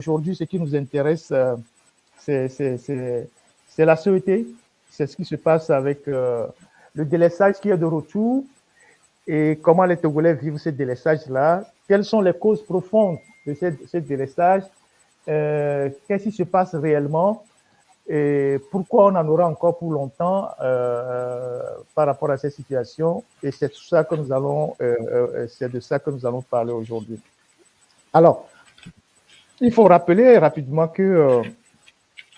Aujourd'hui, ce qui nous intéresse, c'est la CET. C'est ce qui se passe avec le délaissage qui est de retour et comment les Togolais vivent ce délaissage-là. Quelles sont les causes profondes de ce délaissage? Qu'est-ce qui se passe réellement? Et pourquoi on en aura encore pour longtemps par rapport à cette situation? Et c'est tout ça que nous allons, c'est de ça que nous allons parler aujourd'hui. Alors, il faut rappeler rapidement que,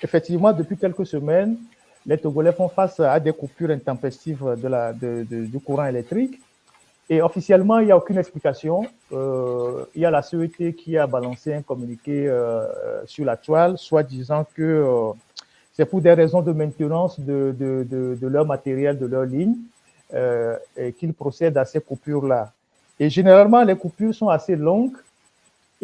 effectivement, depuis quelques semaines, les Togolais font face à des coupures intempestives du courant électrique. Et officiellement, il n'y a aucune explication. Il y a la CET qui a balancé un communiqué sur la toile, soit disant que c'est pour des raisons de maintenance de leur matériel, de leur ligne, et qu'ils procèdent à ces coupures-là. Et généralement, les coupures sont assez longues.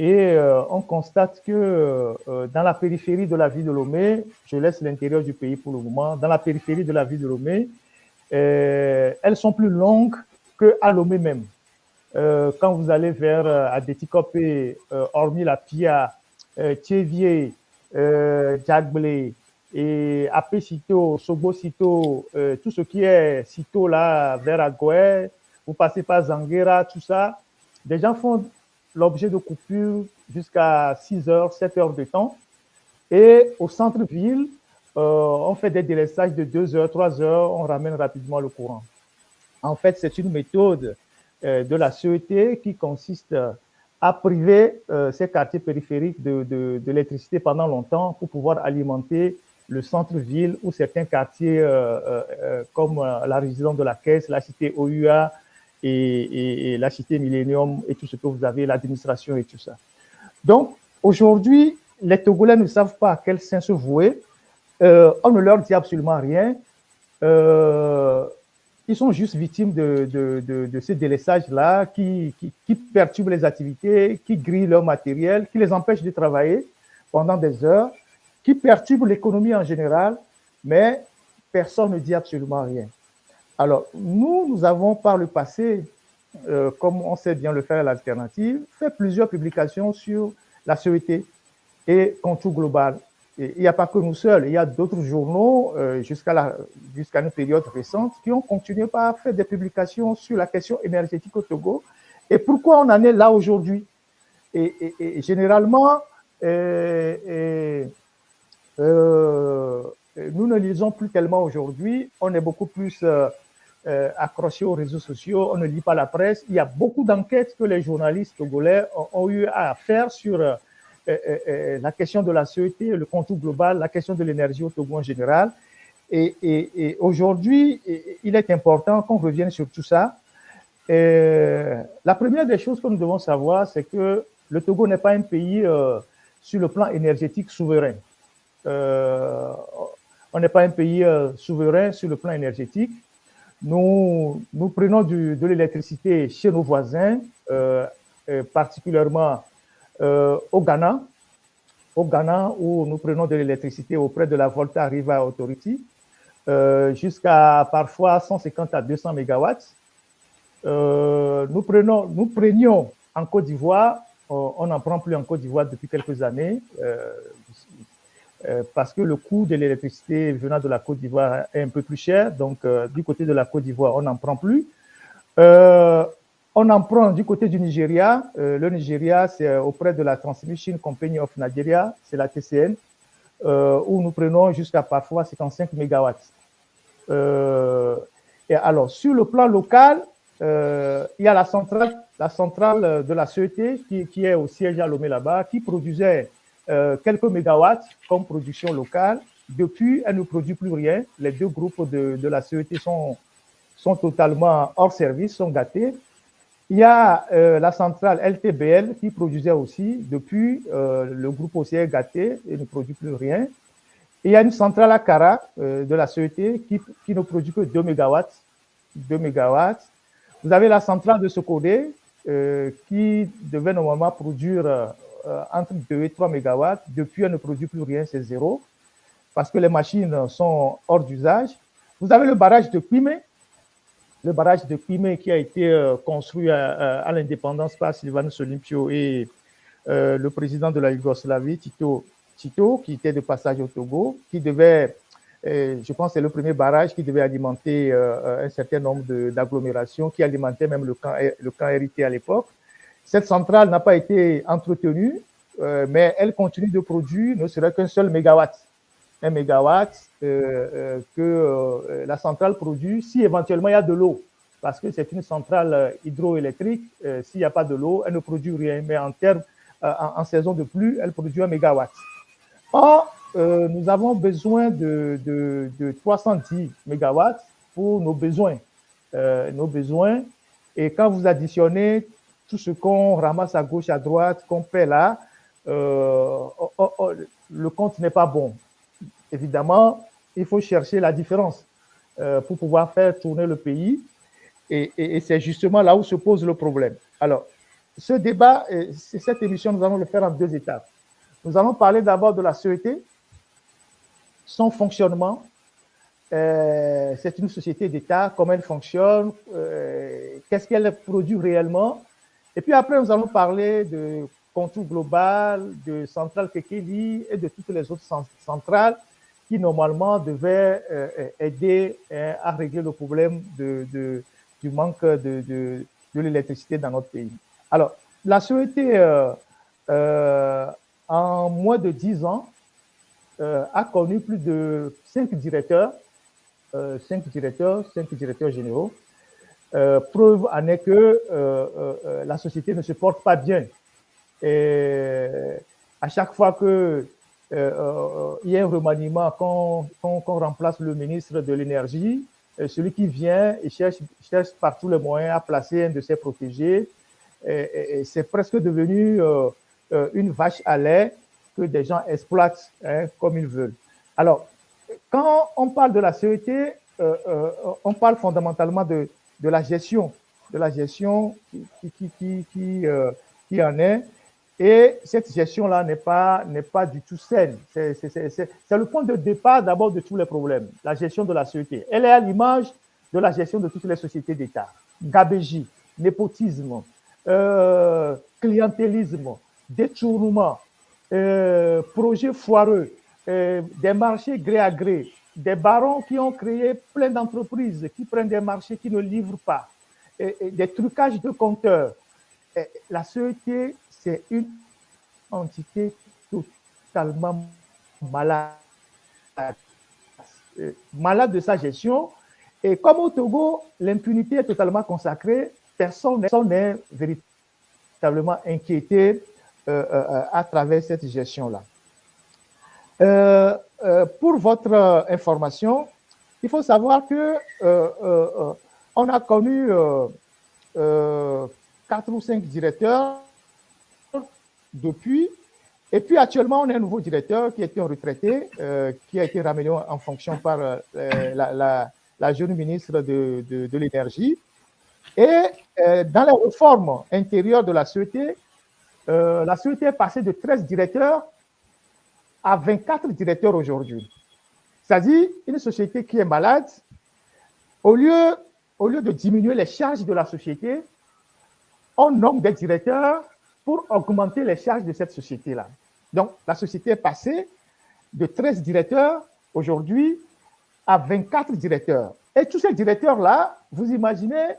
Et on constate que dans la périphérie de la ville de Lomé, je laisse l'intérieur du pays pour le moment, dans la périphérie de la ville de Lomé, elles sont plus longues qu'à Lomé même. Quand vous allez vers Adétikopé, hormis la Pia, Tchévier, Djagblé, et Apé Sito, Sobo Sito, tout ce qui est Sito là, vers Agoué, vous passez par Zanguera, tout ça, des gens font l'objet de coupures jusqu'à 6 heures, 7 heures de temps. Et au centre-ville, on fait des délaissages de 2 heures, 3 heures, on ramène rapidement le courant. En fait, c'est une méthode de la CET qui consiste à priver ces quartiers périphériques de l'électricité pendant longtemps pour pouvoir alimenter le centre-ville ou certains quartiers comme la résidence de la Caisse, la cité OUA, et la cité Millennium et tout ce que vous avez, l'administration et tout ça. Donc, aujourd'hui, les Togolais ne savent pas à quel sein se vouer. On ne leur dit absolument rien. Ils sont juste victimes de ces délaissages-là qui perturbent les activités, qui grillent leur matériel, qui les empêchent de travailler pendant des heures, qui perturbent l'économie en général, mais personne ne dit absolument rien. Alors, nous avons par le passé, comme on sait bien le faire à l'alternative, fait plusieurs publications sur la CET et Contour Global. Et il n'y a pas que nous seuls, il y a d'autres journaux jusqu'à une période récente qui ont continué par faire des publications sur la question énergétique au Togo et pourquoi on en est là aujourd'hui. Et généralement, nous ne lisons plus tellement aujourd'hui, on est beaucoup plus accrochés aux réseaux sociaux, on ne lit pas la presse. Il y a beaucoup d'enquêtes que les journalistes togolais ont eu à faire sur la question de la CET, le contour global, la question de l'énergie au Togo en général. Et aujourd'hui, il est important qu'on revienne sur tout ça. La première des choses que nous devons savoir, c'est que le Togo n'est pas un pays sur le plan énergétique souverain. On n'est pas un pays souverain sur le plan énergétique. Nous prenons de l'électricité chez nos voisins, particulièrement au Ghana, où nous prenons de l'électricité auprès de la Volta River Authority, jusqu'à parfois 150 à 200 mégawatts. Nous prenions en Côte d'Ivoire, on n'en prend plus en Côte d'Ivoire depuis quelques années, parce que le coût de l'électricité venant de la Côte d'Ivoire est un peu plus cher. Donc, du côté de la Côte d'Ivoire, on n'en prend plus. On en prend du côté du Nigeria. Le Nigeria, c'est auprès de la Transmission Company of Nigeria, c'est la TCN, où nous prenons jusqu'à parfois 55 mégawatts. Et alors, sur le plan local, il y a la centrale de la CET qui est au siège à Lomé là-bas, qui produisait quelques mégawatts comme production locale. Depuis, elle ne produit plus rien. Les deux groupes de la CET sont totalement hors service, sont gâtés. Il y a la centrale LTBL qui produisait aussi. Depuis, le groupe aussi est gâté et ne produit plus rien. Et il y a une centrale à Kara de la CET qui ne produit que 2 mégawatts. 2 mégawatts. Vous avez la centrale de Sokodé qui devait normalement produire entre 2 et 3 mégawatts. Depuis, elle ne produit plus rien, c'est zéro, parce que les machines sont hors d'usage. Vous avez le barrage de Kwime, qui a été construit à l'indépendance par Sylvanus Olympio et le président de la Yougoslavie, Tito, qui était de passage au Togo, qui devait, je pense que c'est le premier barrage qui devait alimenter un certain nombre d'agglomérations, qui alimentait même le camp hérité à l'époque. Cette centrale n'a pas été entretenue, mais elle continue de produire ne serait qu'un seul mégawatt. Un mégawatt que la centrale produit si éventuellement il y a de l'eau, parce que c'est une centrale hydroélectrique. S'il n'y a pas de l'eau, elle ne produit rien, mais en saison de pluie, elle produit 1 mégawatt. Or, nous avons besoin de 310 mégawatts pour nos besoins. Et quand vous additionnez tout ce qu'on ramasse à gauche, à droite, qu'on paie là, le compte n'est pas bon. Évidemment, il faut chercher la différence pour pouvoir faire tourner le pays. Et c'est justement là où se pose le problème. Alors, ce débat, cette émission, nous allons le faire en 2 étapes. Nous allons parler d'abord de la CET, son fonctionnement. C'est une société d'État, comment elle fonctionne, qu'est-ce qu'elle produit réellement. Et puis après, nous allons parler de contour global, de centrale Kekeli et de toutes les autres centrales qui normalement devaient aider à régler le problème du manque de l'électricité dans notre pays. Alors, la CET, en moins de 10 ans, a connu plus de 5 directeurs généraux. Preuve en est que la société ne se porte pas bien. Et à chaque fois qu'il y a un remaniement, qu'on remplace le ministre de l'Énergie, celui qui vient et cherche par tous les moyens à placer un de ses protégés. Et c'est presque devenu une vache à lait que des gens exploitent comme ils veulent. Alors, quand on parle de la CET, on parle fondamentalement de la gestion qui en est. Et cette gestion-là n'est pas du tout saine. C'est le point de départ d'abord de tous les problèmes, la gestion de la CET. Elle est à l'image de la gestion de toutes les sociétés d'État. Gabégie, népotisme, clientélisme, détournement, projets foireux, des marchés gré à gré, des barons qui ont créé plein d'entreprises qui prennent des marchés qui ne livrent pas, et des trucages de compteurs. La CET, c'est une entité totalement malade de sa gestion. Et comme au Togo, l'impunité est totalement consacrée, personne n'est véritablement inquiété à travers cette gestion-là. Pour votre information, il faut savoir que on a connu 4 ou 5 directeurs depuis, et puis actuellement on a un nouveau directeur qui a été retraité, qui a été ramené en fonction par la jeune ministre de l'Énergie. Et dans la réforme intérieure de la CET est passée de 13 directeurs à 24 directeurs aujourd'hui. C'est-à-dire une société qui est malade, au lieu de diminuer les charges de la société, on nomme des directeurs pour augmenter les charges de cette société-là. Donc, la société est passée de 13 directeurs aujourd'hui à 24 directeurs. Et tous ces directeurs-là, vous imaginez,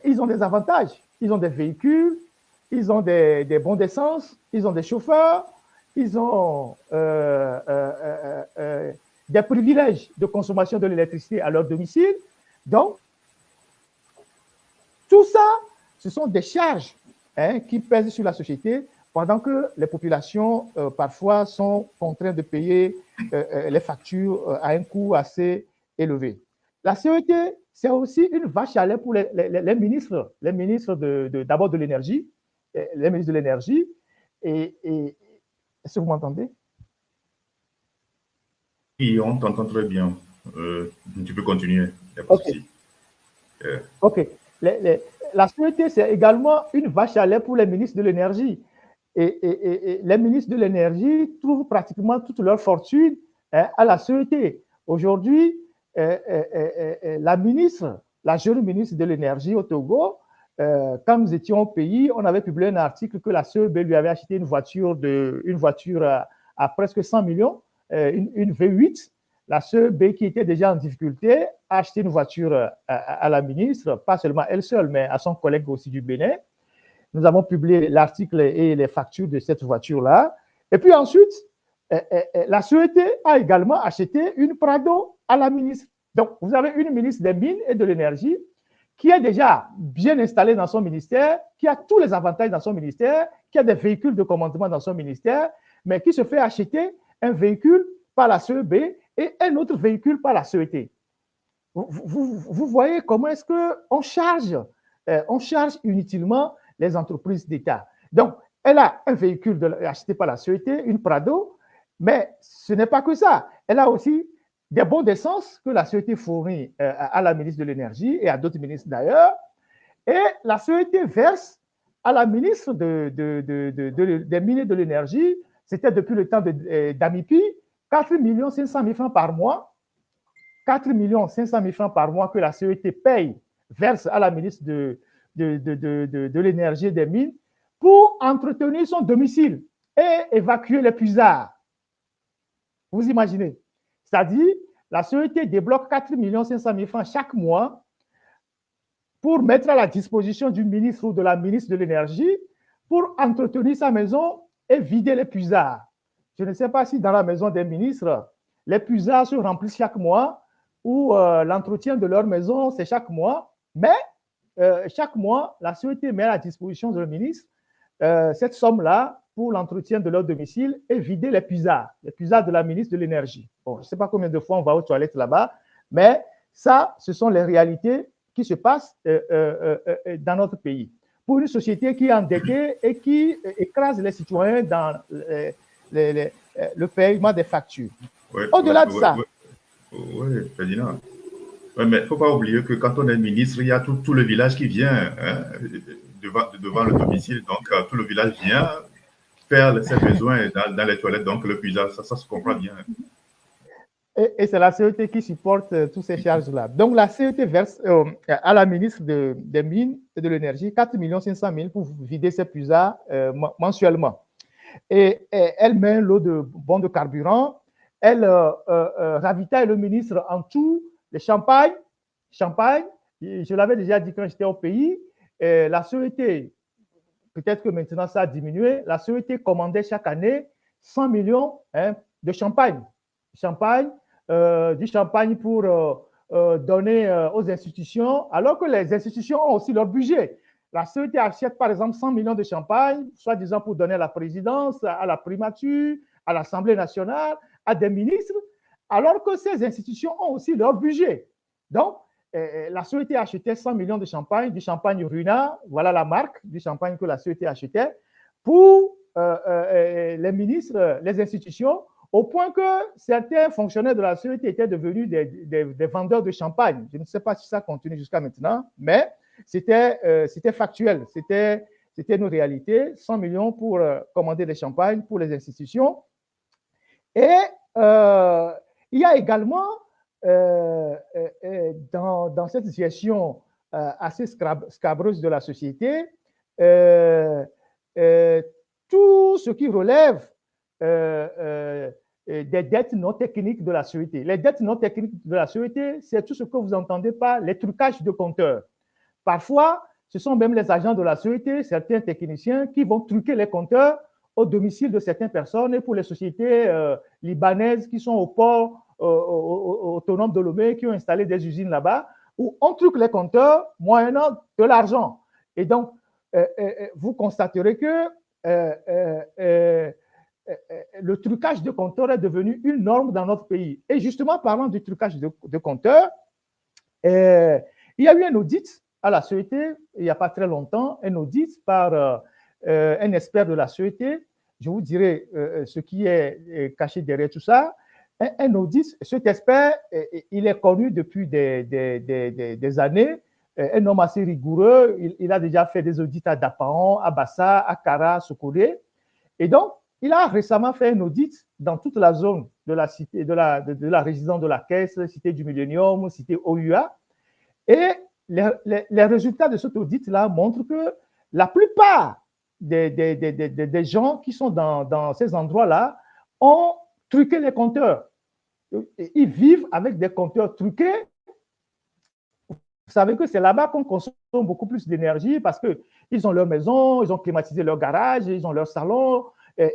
ils ont des avantages. Ils ont des véhicules, ils ont des bons d'essence, ils ont des chauffeurs, ils ont des privilèges de consommation de l'électricité à leur domicile. Donc, tout ça, ce sont des charges qui pèsent sur la société pendant que les populations, parfois, sont contraintes de payer les factures à un coût assez élevé. La CET, c'est aussi une vache à lait pour les ministres d'abord de l'énergie, les ministres de l'énergie. Et est-ce que vous m'entendez? Oui, on t'entend très bien. Tu peux continuer. OK. OK. La CET, c'est également une vache à lait pour les ministres de l'énergie. Et les ministres de l'énergie trouvent pratiquement toute leur fortune à la CET. Aujourd'hui, la jeune ministre de l'énergie au Togo, quand nous étions au pays, on avait publié un article que la CEB lui avait acheté une voiture à presque 100 millions, une V8. La CEB, qui était déjà en difficulté, a acheté une voiture à la ministre, pas seulement elle seule, mais à son collègue aussi du Bénin. Nous avons publié l'article et les factures de cette voiture-là. Et puis ensuite, la CET a également acheté une Prado à la ministre. Donc, vous avez une ministre des Mines et de l'Énergie qui est déjà bien installée dans son ministère, qui a tous les avantages dans son ministère, qui a des véhicules de commandement dans son ministère, mais qui se fait acheter un véhicule par la CEB et un autre véhicule par la CET. Vous voyez comment est-ce qu'on charge inutilement les entreprises d'État. Donc, elle a un véhicule acheté par la CET, une Prado, mais ce n'est pas que ça. Elle a aussi des bons d'essence que la CET fournit à la ministre de l'Énergie et à d'autres ministres d'ailleurs. Et la CET verse à la ministre des Mines et de l'Énergie, c'était depuis le temps d'Amipi, 4 500 000 francs par mois. 4 500 000 francs par mois que la CET paye, verse à la ministre de l'Énergie et des Mines pour entretenir son domicile et évacuer les puisards. Vous imaginez? C'est-à-dire, la CET débloque 4 500 000 francs chaque mois pour mettre à la disposition du ministre ou de la ministre de l'Énergie pour entretenir sa maison et vider les puisards. Je ne sais pas si dans la maison des ministres, les puisards se remplissent chaque mois ou l'entretien de leur maison, c'est chaque mois. Mais chaque mois, la CET met à la disposition du ministre cette somme-là pour l'entretien de leur domicile et vider les puisards de la ministre de l'Énergie. Bon, je ne sais pas combien de fois on va aux toilettes là-bas, mais ça, ce sont les réalités qui se passent dans notre pays. Pour une société qui est endettée et qui écrase les citoyens dans le paiement des factures. Ouais, Au-delà de ça. Oui, Ferdinand. Ouais, mais il ne faut pas oublier que quand on est ministre, il y a tout le village qui vient devant le domicile. Donc, tout le village vient faire ses besoins dans les toilettes. Donc, le puisard, ça se comprend bien. Et c'est la CET qui supporte toutes ces charges-là. Donc, la CET verse à la ministre des Mines et de l'Énergie 4 500 000 pour vider ses puisards mensuellement. Et elle met un lot de bons de carburant. Elle ravitaille le ministre en tout, les champagne. Je l'avais déjà dit quand j'étais au pays. La CET, peut-être que maintenant ça a diminué, la CET commandait chaque année 100 millions de champagne. Du champagne pour donner aux institutions, alors que les institutions ont aussi leur budget. La CET achète par exemple 100 millions de champagne, soi-disant pour donner à la présidence, à la primature, à l'Assemblée nationale, à des ministres, alors que ces institutions ont aussi leur budget. Donc, la CET achetait 100 millions de champagne, du champagne Runa, voilà la marque du champagne que la CET achetait, pour les ministres, les institutions, au point que certains fonctionnaires de la CET étaient devenus des vendeurs de champagne. Je ne sais pas si ça continue jusqu'à maintenant, mais c'était factuel, c'était une réalité. 100 millions pour commander des champagnes pour les institutions. Et il y a également, dans cette gestion assez scabreuse de la société, tout ce qui relève des dettes non techniques de la CET. Les dettes non techniques de la CET, c'est tout ce que vous entendez par les trucages de compteurs. Parfois, ce sont même les agents de la CET, certains techniciens, qui vont truquer les compteurs au domicile de certaines personnes et pour les sociétés libanaises qui sont au port autonome de Lomé, qui ont installé des usines là-bas, où on truque les compteurs moyennant de l'argent. Et donc, vous constaterez que le trucage de compteurs est devenu une norme dans notre pays. Et justement, parlant du trucage de compteurs, il y a eu un audit à la CET, il n'y a pas très longtemps, un audit par un expert de la CET. Je vous dirai ce qui est caché derrière tout ça. Un audit, cet expert, il est connu depuis des années, un homme assez rigoureux. Il a déjà fait des audits à Dapaon, à Bassa, à Kara, à Sokodé. Et donc, il a récemment fait un audit dans toute la zone de la cité, de la résidence de la Caisse, cité du Millénium, cité OUA. Et les résultats de cet audit-là montrent que la plupart des gens qui sont dans ces endroits-là ont truqué les compteurs. Ils vivent avec des compteurs truqués. Vous savez que c'est là-bas qu'on consomme beaucoup plus d'énergie parce qu'ils ont leur maison, ils ont climatisé leur garage, ils ont leur salon,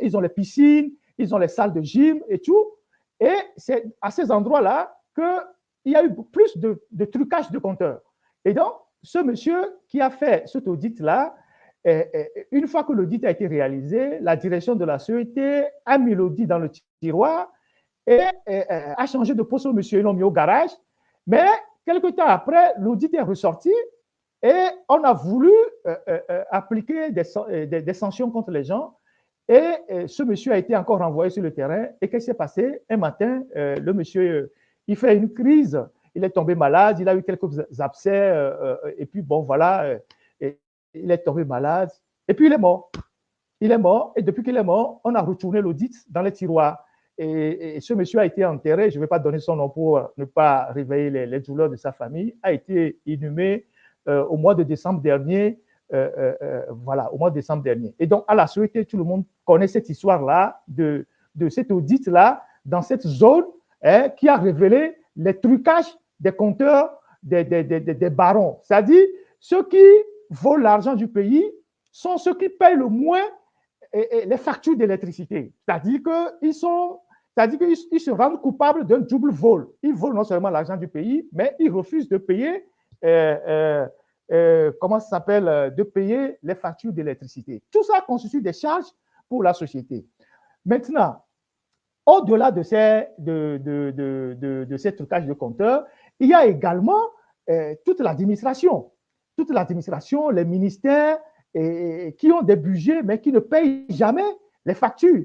ils ont les piscines, ils ont les salles de gym et tout. Et c'est à ces endroits-là qu'il y a eu plus de trucage de compteurs. Et donc, ce monsieur qui a fait cet audit-là, une fois que l'audit a été réalisé, la direction de la CET a mis l'audit dans le tiroir et a changé de poste au monsieur. Ils l'ont mis au garage. Mais quelque temps après, l'audit est ressorti et on a voulu appliquer des sanctions contre les gens. Et ce monsieur a été encore renvoyé sur le terrain. Et qu'est-ce qui s'est passé? Un matin, le monsieur, il fait une crise. Il est tombé malade. Il a eu quelques abcès. Et puis, bon, voilà, il est tombé malade. Et puis, il est mort. Il est mort. Et depuis qu'il est mort, on a retourné l'audit dans les tiroirs. Et ce monsieur a été enterré, je ne vais pas donner son nom pour ne pas réveiller les douleurs de sa famille, a été inhumé au mois de décembre dernier. Voilà, au mois de décembre dernier. Et donc, à la Soweto, tout le monde connaît cette histoire-là, de cet audit-là, dans cette zone qui a révélé les trucages des compteurs des barons. C'est-à-dire, ceux qui volent l'argent du pays sont ceux qui payent le moins les factures d'électricité. C'est-à-dire qu'ils se rendent coupables d'un double vol. Ils volent non seulement l'argent du pays, mais ils refusent de payer comment ça s'appelle, de payer les factures d'électricité. Tout ça constitue des charges pour la société. Maintenant, au-delà de ces trucages de compteurs, il y a également toute l'administration. Toute l'administration, les ministères qui ont des budgets, mais qui ne payent jamais les factures.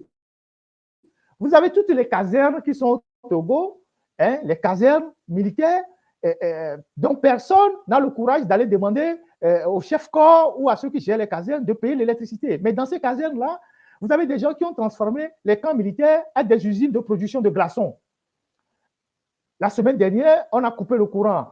Vous avez toutes les casernes qui sont au Togo, les casernes militaires, dont personne n'a le courage d'aller demander au chef-corps ou à ceux qui gèrent les casernes de payer l'électricité. Mais dans ces casernes-là, vous avez des gens qui ont transformé les camps militaires à des usines de production de glaçons. La semaine dernière, on a coupé le courant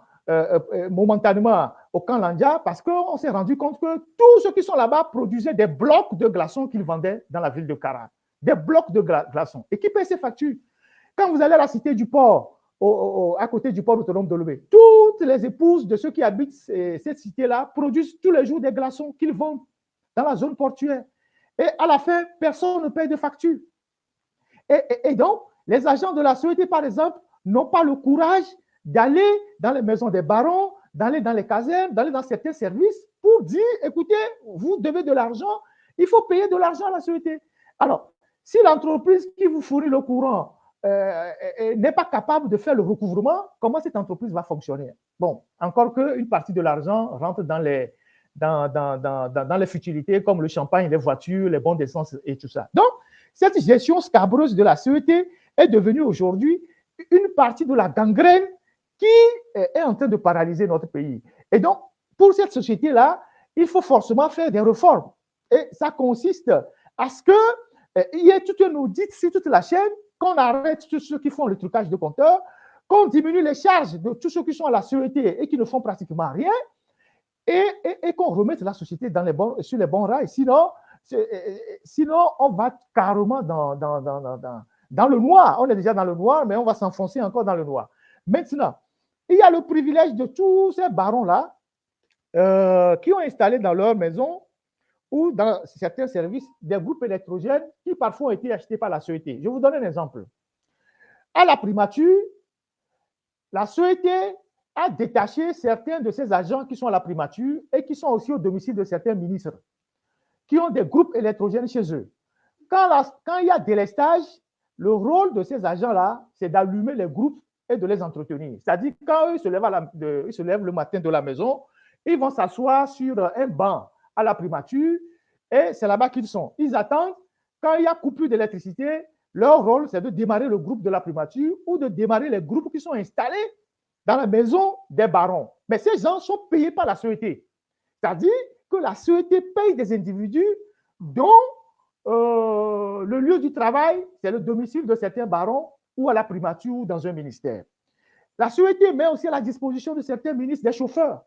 momentanément au camp Landia parce qu'on s'est rendu compte que tous ceux qui sont là-bas produisaient des blocs de glaçons qu'ils vendaient dans la ville de Kara. Des blocs de glaçons. Et qui paie ces factures? Quand vous allez à la cité du port, à côté du port autonome de Lomé, toutes les épouses de ceux qui habitent cette cité-là produisent tous les jours des glaçons qu'ils vendent dans la zone portuaire. Et à la fin, personne ne paye de facture. Et donc, les agents de la Soweto, par exemple, n'ont pas le courage d'aller dans les maisons des barons, d'aller dans les casernes, d'aller dans certains services pour dire, écoutez, vous devez de l'argent, il faut payer de l'argent à la Soweto. Alors, si l'entreprise qui vous fournit le courant n'est pas capable de faire le recouvrement, comment cette entreprise va fonctionner? Bon, encore qu'une partie de l'argent rentre dans les futilités comme le champagne, les voitures, les bons d'essence et tout ça. Donc, cette gestion scabreuse de la Soweto est devenue aujourd'hui une partie de la gangrène qui est en train de paralyser notre pays. Et donc, pour cette société-là, il faut forcément faire des réformes. Et ça consiste à ce qu'il y ait tout un audit sur toute la chaîne, qu'on arrête tous ceux qui font le trucage de compteurs, qu'on diminue les charges de tous ceux qui sont à la Soweto et qui ne font pratiquement rien, et qu'on remette la société sur les bons rails. Sinon, on va carrément dans le noir. On est déjà dans le noir, mais on va s'enfoncer encore dans le noir. Maintenant, il y a le privilège de tous ces barons-là qui ont installé dans leur maison ou dans certains services des groupes électrogènes qui parfois ont été achetés par la Soweto. Je vous donne un exemple. À la primature, la Soweto a détaché certains de ses agents qui sont à la primature et qui sont aussi au domicile de certains ministres, qui ont des groupes électrogènes chez eux. Quand il y a délestage, le rôle de ces agents-là, c'est d'allumer les groupes et de les entretenir. C'est-à-dire, quand eux se lèvent le matin de la maison, ils vont s'asseoir sur un banc à la primature et c'est là-bas qu'ils sont. Ils attendent. Quand il y a coupure d'électricité, leur rôle, c'est de démarrer le groupe de la primature ou de démarrer les groupes qui sont installés dans la maison des barons. Mais ces gens sont payés par la Soweto. C'est-à-dire que la Soweto paye des individus dont le lieu du travail, c'est le domicile de certains barons ou à la primature ou dans un ministère. La Soweto met aussi à la disposition de certains ministres des chauffeurs.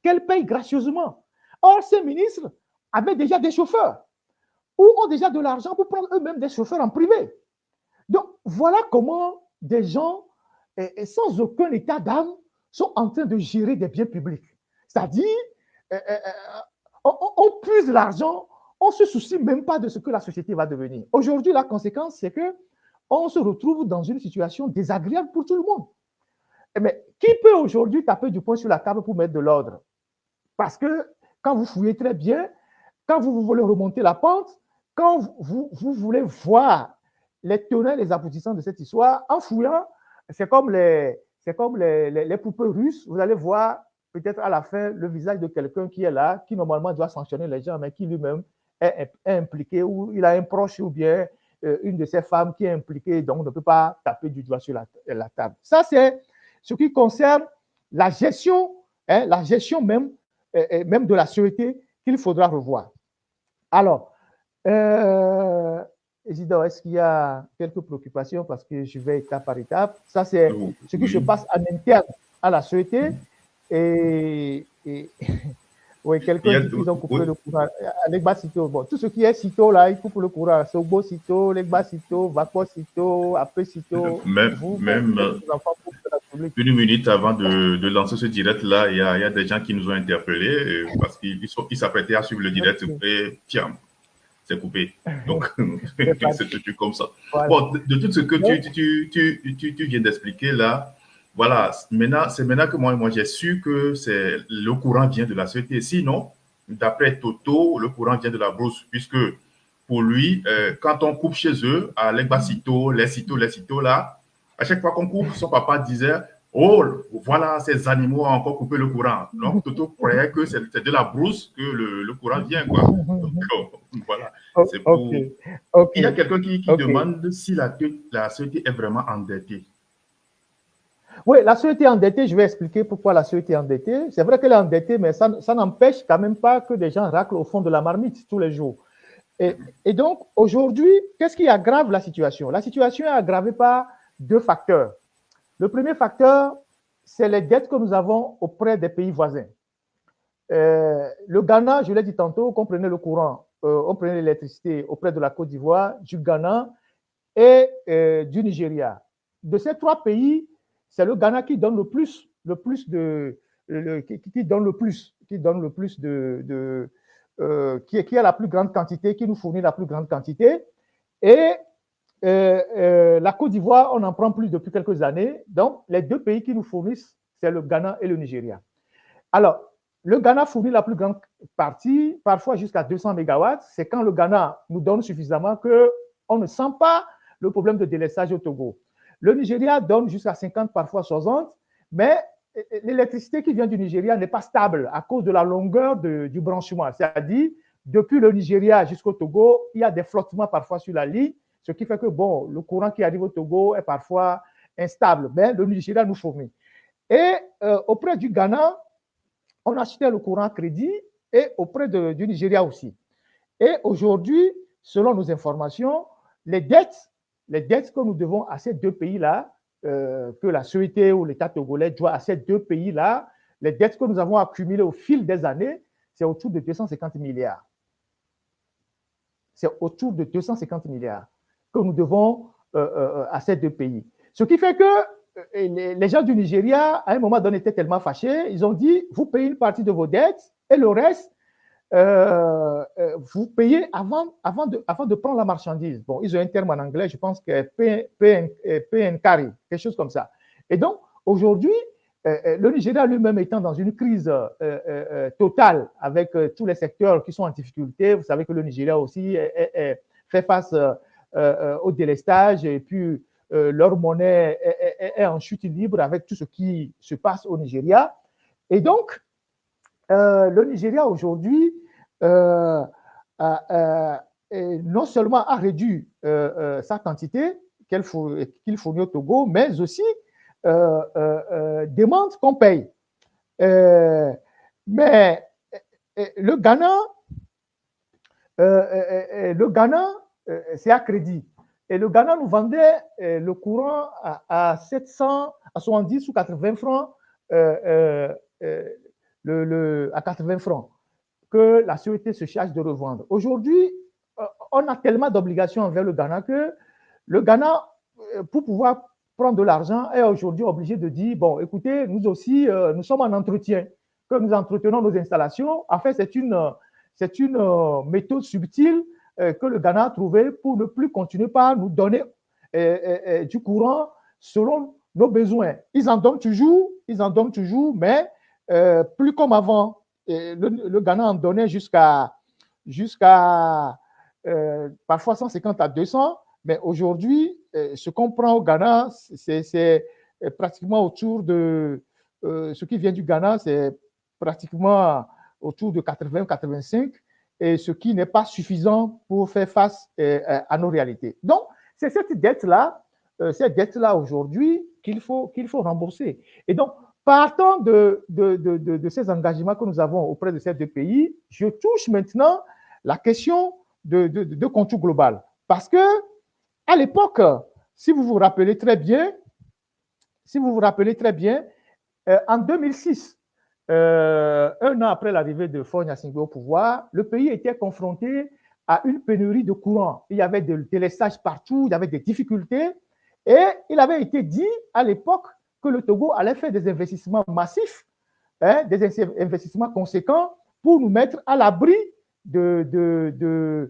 qu'elle paye gracieusement. Or, ces ministres avaient déjà des chauffeurs ou ont déjà de l'argent pour prendre eux-mêmes des chauffeurs en privé. Donc, voilà comment des gens sans aucun état d'âme sont en train de gérer des biens publics. C'est-à-dire, on puise l'argent, on ne se soucie même pas de ce que la société va devenir. Aujourd'hui, la conséquence, c'est qu'on se retrouve dans une situation désagréable pour tout le monde. Mais qui peut aujourd'hui taper du poing sur la table pour mettre de l'ordre? Parce que quand vous fouillez très bien, quand vous voulez remonter la pente, quand vous voulez voir les tenants et les aboutissants de cette histoire, en fouillant, c'est comme les poupées russes, vous allez voir peut-être à la fin le visage de quelqu'un qui est là, qui normalement doit sanctionner les gens, mais qui lui-même est impliqué, ou il a un proche ou bien une de ses femmes qui est impliquée, donc ne peut pas taper du doigt sur la table. Ça, c'est ce qui concerne la gestion même de la sécurité qu'il faudra revoir. Alors, Isidore, est-ce qu'il y a quelques préoccupations? Parce que je vais étape par étape. Ça, c'est ce qui se passe en interne à la sécurité. Et oui, quelqu'un dit qu'ils ont coupé le courant. Legba Sito, bon, tout ce qui est Sito, là, ils coupent le courant. Sogbo Sito, Legba Sito, Vako Sito, Apé Sito. Même une minute avant de lancer ce direct-là, il y a des gens qui nous ont interpellés parce qu'ils s'apprêtaient à suivre le direct. Et tiens, c'est coupé. Donc, c'est tout comme ça. Voilà. Bon, de tout ce que tu viens d'expliquer là, voilà, c'est maintenant que moi j'ai su que le courant vient de la société. Sinon, d'après Toto, le courant vient de la brousse, puisque pour lui, quand on coupe chez eux, à Legba Sito, les Sito là, à chaque fois qu'on coupe, son papa disait « Oh, voilà, ces animaux ont encore coupé le courant. » Donc, Toto croyait que c'est de la brousse que le courant vient, quoi. Donc, voilà. C'est pour... Il y a quelqu'un qui demande si la société est vraiment endettée. Oui, la société est endettée, je vais expliquer pourquoi la société est endettée. C'est vrai qu'elle est endettée, mais ça n'empêche quand même pas que des gens raclent au fond de la marmite tous les jours. Et donc, aujourd'hui, qu'est-ce qui aggrave la situation? La situation est aggravée par deux facteurs. Le premier facteur, c'est les dettes que nous avons auprès des pays voisins. Le Ghana, je l'ai dit tantôt, qu'on prenait le courant, on prenait l'électricité auprès de la Côte d'Ivoire, du Ghana et du Nigeria. De ces trois pays, c'est le Ghana qui donne qui a la plus grande quantité, qui nous fournit la plus grande quantité. Et la Côte d'Ivoire, on n'en prend plus depuis quelques années. Donc, les deux pays qui nous fournissent, c'est le Ghana et le Nigeria. Alors, le Ghana fournit la plus grande partie, parfois jusqu'à 200 MW. C'est quand le Ghana nous donne suffisamment qu'on ne sent pas le problème de délestage au Togo. Le Nigeria donne jusqu'à 50, parfois 60, mais l'électricité qui vient du Nigeria n'est pas stable à cause de la longueur du branchement. C'est-à-dire, depuis le Nigeria jusqu'au Togo, il y a des flottements parfois sur la ligne, ce qui fait que, bon, le courant qui arrive au Togo est parfois instable, mais le Nigeria nous fournit. Et auprès du Ghana, on achetait le courant à crédit et auprès du Nigeria aussi. Et aujourd'hui, selon nos informations, les dettes que nous devons à ces deux pays-là, que la société ou l'État togolais doit à ces deux pays-là, les dettes que nous avons accumulées au fil des années, c'est autour de 250 milliards. C'est autour de 250 milliards que nous devons à ces deux pays. Ce qui fait que les gens du Nigeria, à un moment donné, étaient tellement fâchés, ils ont dit, vous payez une partie de vos dettes et le reste, vous payez avant de prendre la marchandise. Bon, ils ont un terme en anglais, je pense que pay and carry, quelque chose comme ça. Et donc, aujourd'hui, le Nigeria lui-même étant dans une crise totale avec tous les secteurs qui sont en difficulté, vous savez que le Nigeria aussi fait face au délestage et puis leur monnaie est en chute libre avec tout ce qui se passe au Nigeria. Et donc, le Nigeria aujourd'hui, non seulement a réduit sa quantité qu'il fournit au Togo, mais aussi demande qu'on paye. Mais le Ghana, c'est à crédit. Et le Ghana nous vendait le courant à 770 ou 80 francs à 80 francs que la CET se charge de revendre. Aujourd'hui, on a tellement d'obligations envers le Ghana que le Ghana, pour pouvoir prendre de l'argent, est aujourd'hui obligé de dire, bon, écoutez, nous aussi, nous sommes en entretien, que nous entretenons nos installations. En fait, c'est une méthode subtile que le Ghana a trouvée pour ne plus continuer par nous donner du courant selon nos besoins. Ils en donnent toujours, mais plus comme avant. Le Ghana en donnait jusqu'à parfois 150 à 200, mais aujourd'hui, ce qu'on prend au Ghana, c'est pratiquement autour de ce qui vient du Ghana, c'est pratiquement autour de 80-85, et ce qui n'est pas suffisant pour faire face à nos réalités. Donc, c'est cette dette-là aujourd'hui qu'il faut rembourser. Et donc, partant de ces engagements que nous avons auprès de ces deux pays, je touche maintenant la question de contour global. Parce que, à l'époque, si vous vous rappelez très bien, en 2006, un an après l'arrivée de Faure Gnassingbé au pouvoir, le pays était confronté à une pénurie de courant. Il y avait des délestages partout, il y avait des difficultés, et il avait été dit à l'époque que le Togo allait faire des investissements massifs, des investissements conséquents pour nous mettre à l'abri de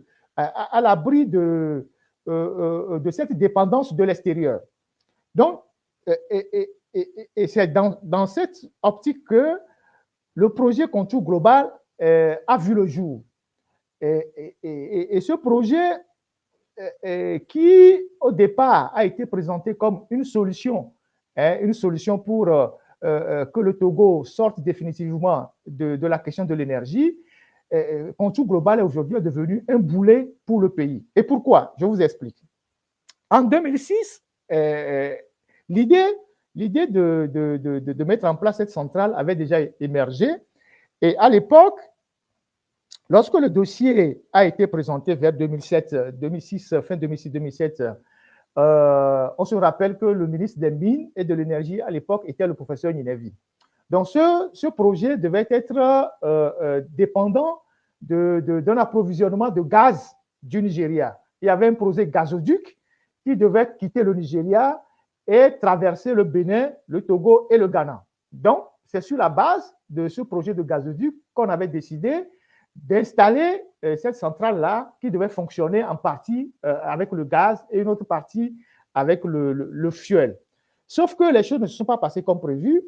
cette dépendance de l'extérieur. Donc, et c'est dans cette optique que le projet Contour Global a vu le jour. Et ce projet qui, au départ, a été présenté comme une solution pour que le Togo sorte définitivement de la question de l'énergie, Contour Global est aujourd'hui devenu un boulet pour le pays. Et pourquoi? Je vous explique. En 2006, l'idée de mettre en place cette centrale avait déjà émergé. Et à l'époque, lorsque le dossier a été présenté vers 2006, fin 2006-2007, on se rappelle que le ministre des Mines et de l'Énergie à l'époque était le professeur Ninevi. Donc, ce projet devait être dépendant d'un approvisionnement de gaz du Nigeria. Il y avait un projet gazoduc qui devait quitter le Nigeria et traverser le Bénin, le Togo et le Ghana. Donc, c'est sur la base de ce projet de gazoduc qu'on avait décidé d'installer cette centrale-là qui devait fonctionner en partie avec le gaz et une autre partie avec le fuel. Sauf que les choses ne se sont pas passées comme prévu.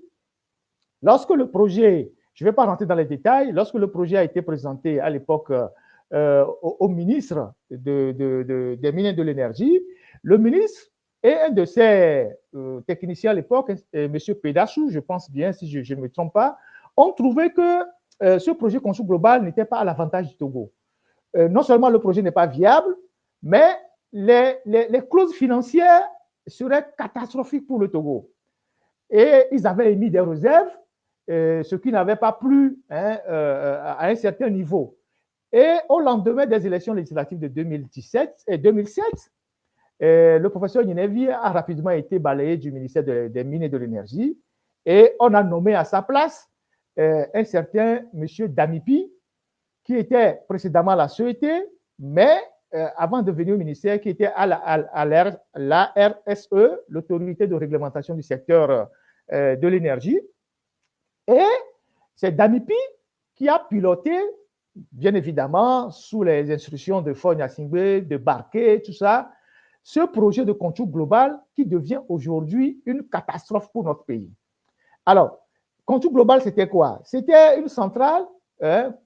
Lorsque le projet, je ne vais pas rentrer dans les détails, lorsque le projet a été présenté à l'époque au ministre des Mines et de l'Énergie, le ministre et un de ses techniciens à l'époque, M. Pédassou, je pense bien, si je ne me trompe pas, ont trouvé que ce projet Contour Global n'était pas à l'avantage du Togo. Non seulement le projet n'est pas viable, mais les clauses financières seraient catastrophiques pour le Togo. Et ils avaient émis des réserves, ce qui n'avait pas plu à un certain niveau. Et au lendemain des élections législatives de 2017 et 2007, le professeur Ninevi a rapidement été balayé du ministère des Mines et de l'Énergie et on a nommé à sa place un certain monsieur Damipi, qui était précédemment à la CET, mais avant de venir au ministère, qui était à la RSE, l'autorité de réglementation du secteur de l'énergie. Et c'est Damipi qui a piloté, bien évidemment, sous les instructions de Faure Gnassingbé, de Barké, tout ça, ce projet de contour global qui devient aujourd'hui une catastrophe pour notre pays. Alors, contour global, c'était quoi? C'était une centrale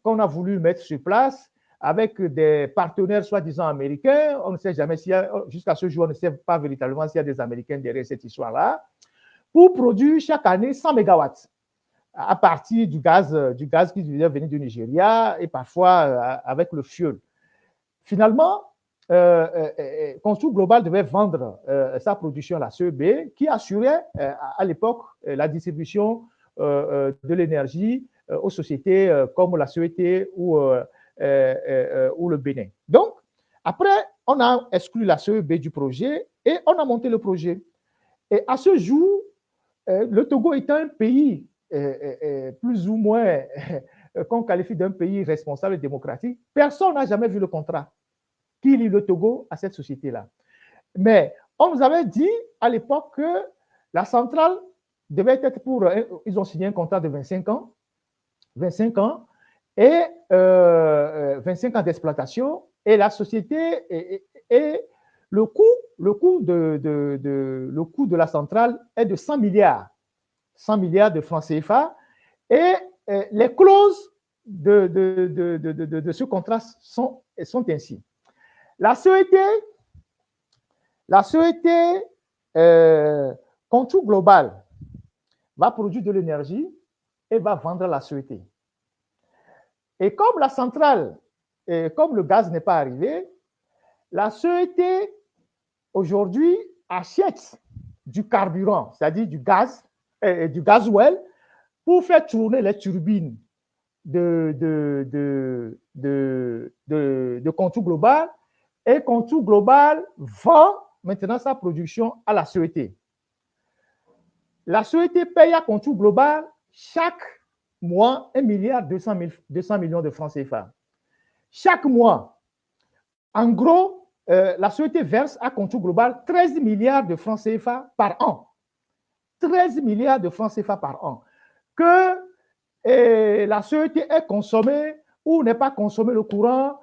qu'on a voulu mettre sur place avec des partenaires soi-disant américains. On ne sait jamais s'il y a, jusqu'à ce jour, on ne sait pas véritablement s'il y a des Américains derrière cette histoire-là, pour produire chaque année 100 mégawatts à partir du gaz qui devait venir du Nigeria et parfois avec le fuel. Finalement, Contour Global devait vendre sa production à la CEB qui assurait à l'époque la distribution de l'énergie aux sociétés comme la CET ou le Bénin. Donc, après, on a exclu la CEB du projet et on a monté le projet. Et à ce jour, le Togo est un pays plus ou moins qu'on qualifie d'un pays responsable et démocratique, personne n'a jamais vu le contrat qui lie le Togo à cette société-là. Mais on nous avait dit à l'époque que la centrale devait être pour... Ils ont signé un contrat de 25 ans et 25 ans d'exploitation, et la société et le coût de la centrale est de 100 milliards de francs CFA, et les clauses de ce contrat sont ainsi. La société Contour Global va produire de l'énergie et va vendre à la société. Et comme la centrale, comme le gaz n'est pas arrivé, la société aujourd'hui achète du carburant, c'est-à-dire du gaz, du gasoil, pour faire tourner les turbines de Contour Global, et Contour Global vend maintenant sa production à la société. La société paye à Contour Global chaque mois 1,2 milliard de francs CFA. Chaque mois, en gros, la société verse à Contour Global 13 milliards de francs CFA par an. 13 milliards de francs CFA par an. Que la société ait consommé ou n'ait pas consommé le courant,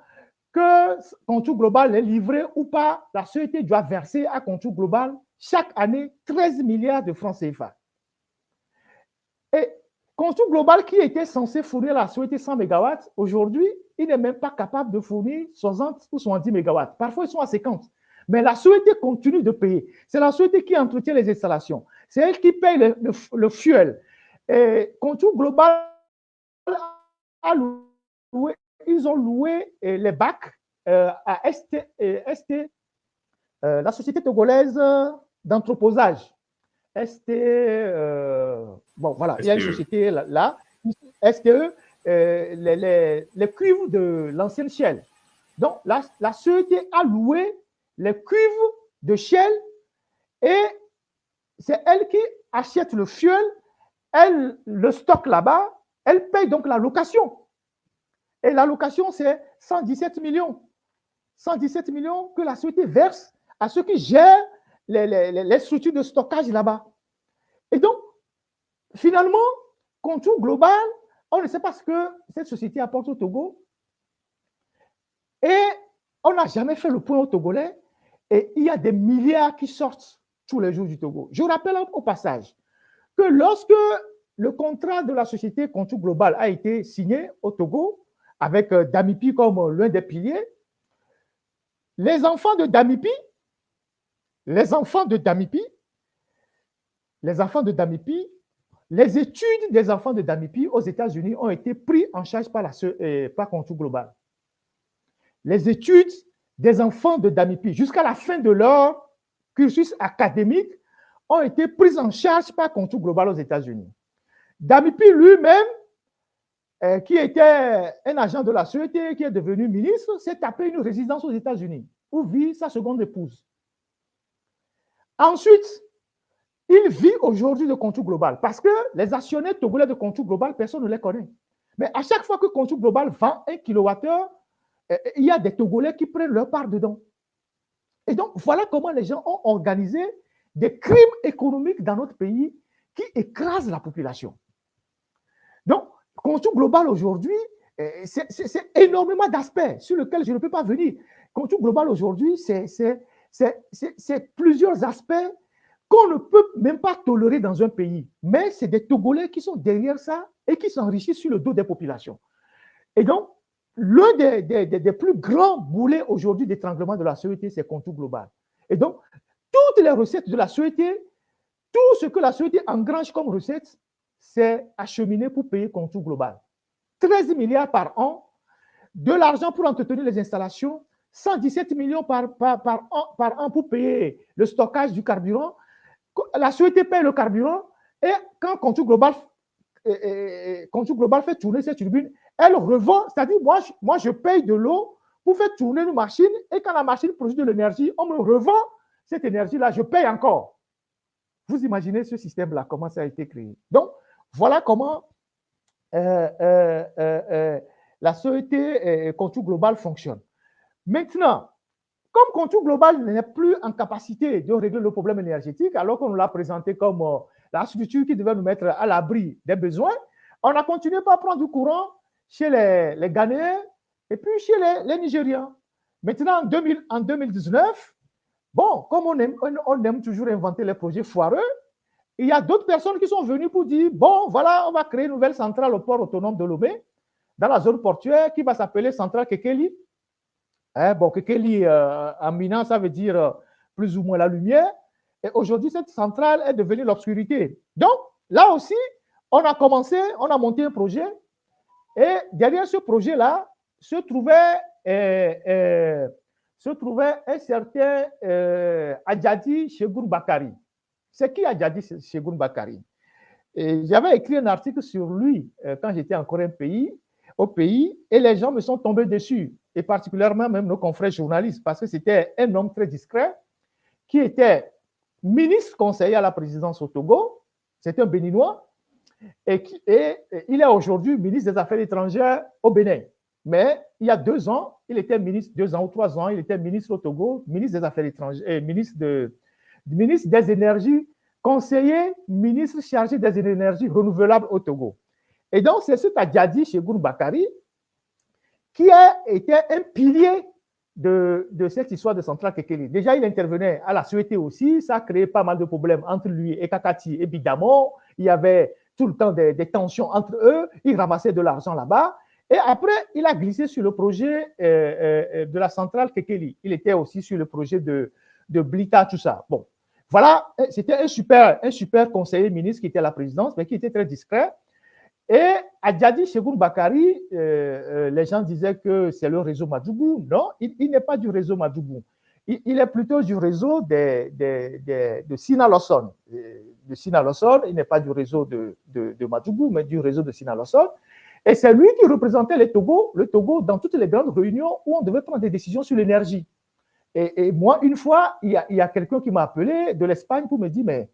que Contour Global est livré ou pas, la société doit verser à Contour Global chaque année 13 milliards de francs CFA. Et Contour Global, qui était censé fournir la société 100 MW, aujourd'hui, il n'est même pas capable de fournir 60 ou 70 MW. Parfois, ils sont à 50. Mais la société continue de payer. C'est la société qui entretient les installations. C'est elle qui paye le fuel. Et Contour Global a loué, ils ont loué les bacs à la société togolaise d'entreposage. Bon, voilà, il y a une société là, STE, les cuivres de l'ancienne Shell. Donc, la société a loué les cuivres de Shell, et c'est elle qui achète le fuel, elle le stocke là-bas, elle paye donc la location. Et la location, c'est 117 millions. 117 millions que la société verse à ceux qui gèrent les structures de stockage là-bas. Et donc, finalement, Contour Global, on ne sait pas ce que cette société apporte au Togo. Et on n'a jamais fait le point au Togolais. Et il y a des milliards qui sortent tous les jours du Togo. Je rappelle au passage que lorsque le contrat de la société Contour Global a été signé au Togo, avec Damipi comme l'un des piliers, les enfants de Damipi, les études des enfants de Damipi aux États-Unis ont été prises en charge par Contour Global. Les études des enfants de Damipi jusqu'à la fin de leur cursus académique ont été prises en charge par Contour Global aux États-Unis. Damipi lui-même, qui était un agent de la société, qui est devenu ministre, s'est tapé une résidence aux États-Unis où vit sa seconde épouse. Ensuite, il vit aujourd'hui de Contour Global parce que les actionnaires togolais de Contour Global, personne ne les connaît. Mais à chaque fois que Contour Global vend 1 kWh, il y a des Togolais qui prennent leur part dedans. Et donc, voilà comment les gens ont organisé des crimes économiques dans notre pays qui écrasent la population. Donc, Contour Global aujourd'hui, c'est énormément d'aspects sur lesquels je ne peux pas venir. Contour Global aujourd'hui, c'est plusieurs aspects qu'on ne peut même pas tolérer dans un pays. Mais c'est des Togolais qui sont derrière ça et qui s'enrichissent sur le dos des populations. Et donc, l'un des plus grands boulets aujourd'hui d'étranglement de la société, c'est Contour Global. Et donc, toutes les recettes de la société, tout ce que la société engrange comme recettes, c'est acheminé pour payer Contour Global. 13 milliards par an, de l'argent pour entretenir les installations, 117 millions par an pour payer le stockage du carburant. La société paye le carburant, et quand Contour Global fait tourner cette turbine, elle revend, c'est-à-dire moi je paye de l'eau pour faire tourner une machine, et quand la machine produit de l'énergie, on me revend cette énergie-là, je paye encore. Vous imaginez ce système-là, comment ça a été créé. Donc, Voilà comment la société Contour Global fonctionne. Maintenant, comme Contour Global n'est plus en capacité de régler le problème énergétique, alors qu'on nous l'a présenté comme la structure qui devait nous mettre à l'abri des besoins, on a continué par prendre du courant chez les Ghanéens et puis chez les Nigérians. Maintenant, en 2019, bon, comme on aime toujours inventer les projets foireux, il y a d'autres personnes qui sont venues pour dire, bon, voilà, on va créer une nouvelle centrale au port autonome de Lomé, dans la zone portuaire, qui va s'appeler Centrale Kekeli. Bon, Kekeli, en minant, ça veut dire plus ou moins la lumière. Et aujourd'hui, cette centrale est devenue l'obscurité. Donc, là aussi, on a monté un projet. Et derrière ce projet-là, se trouvait un certain Adjadi Chegoun Bakari. C'est qui Adjadi Chegoun Bakari? J'avais écrit un article sur lui quand j'étais encore au pays, et les gens me sont tombés dessus, et particulièrement même nos confrères journalistes, parce que c'était un homme très discret qui était ministre conseiller à la présidence au Togo. C'est un Béninois, et il est aujourd'hui ministre des Affaires étrangères au Bénin. Mais il y a 2 ans, il était ministre, 2 ans ou 3 ans, il était ministre au Togo, ministre des Affaires étrangères, ministre des Énergies, conseiller, ministre chargé des énergies renouvelables au Togo. Et donc, c'est ce Adjadi Chegoun Bakari qui a été un pilier de cette histoire de centrale Kekeli. Déjà, il intervenait à la Suété aussi, ça a créé pas mal de problèmes entre lui et Kakati. Évidemment, il y avait tout le temps des tensions entre eux, il ramassait de l'argent là-bas. Et après, il a glissé sur le projet de la centrale Kekeli. Il était aussi sur le projet de Blita, tout ça. Bon, voilà, c'était un super conseiller ministre qui était à la présidence, mais qui était très discret. Et Adjadi Chegoun Bakari, les gens disaient que c'est le réseau Madjougou. Non, il n'est pas du réseau Madjougou. Il est plutôt du réseau de Sina Lawson. De Sina Lawson, il n'est pas du réseau de Madjougou, mais du réseau de Sina Lawson. Et c'est lui qui représentait le Togo dans toutes les grandes réunions où on devait prendre des décisions sur l'énergie. Et moi, une fois, il y a quelqu'un qui m'a appelé de l'Espagne pour me dire, mais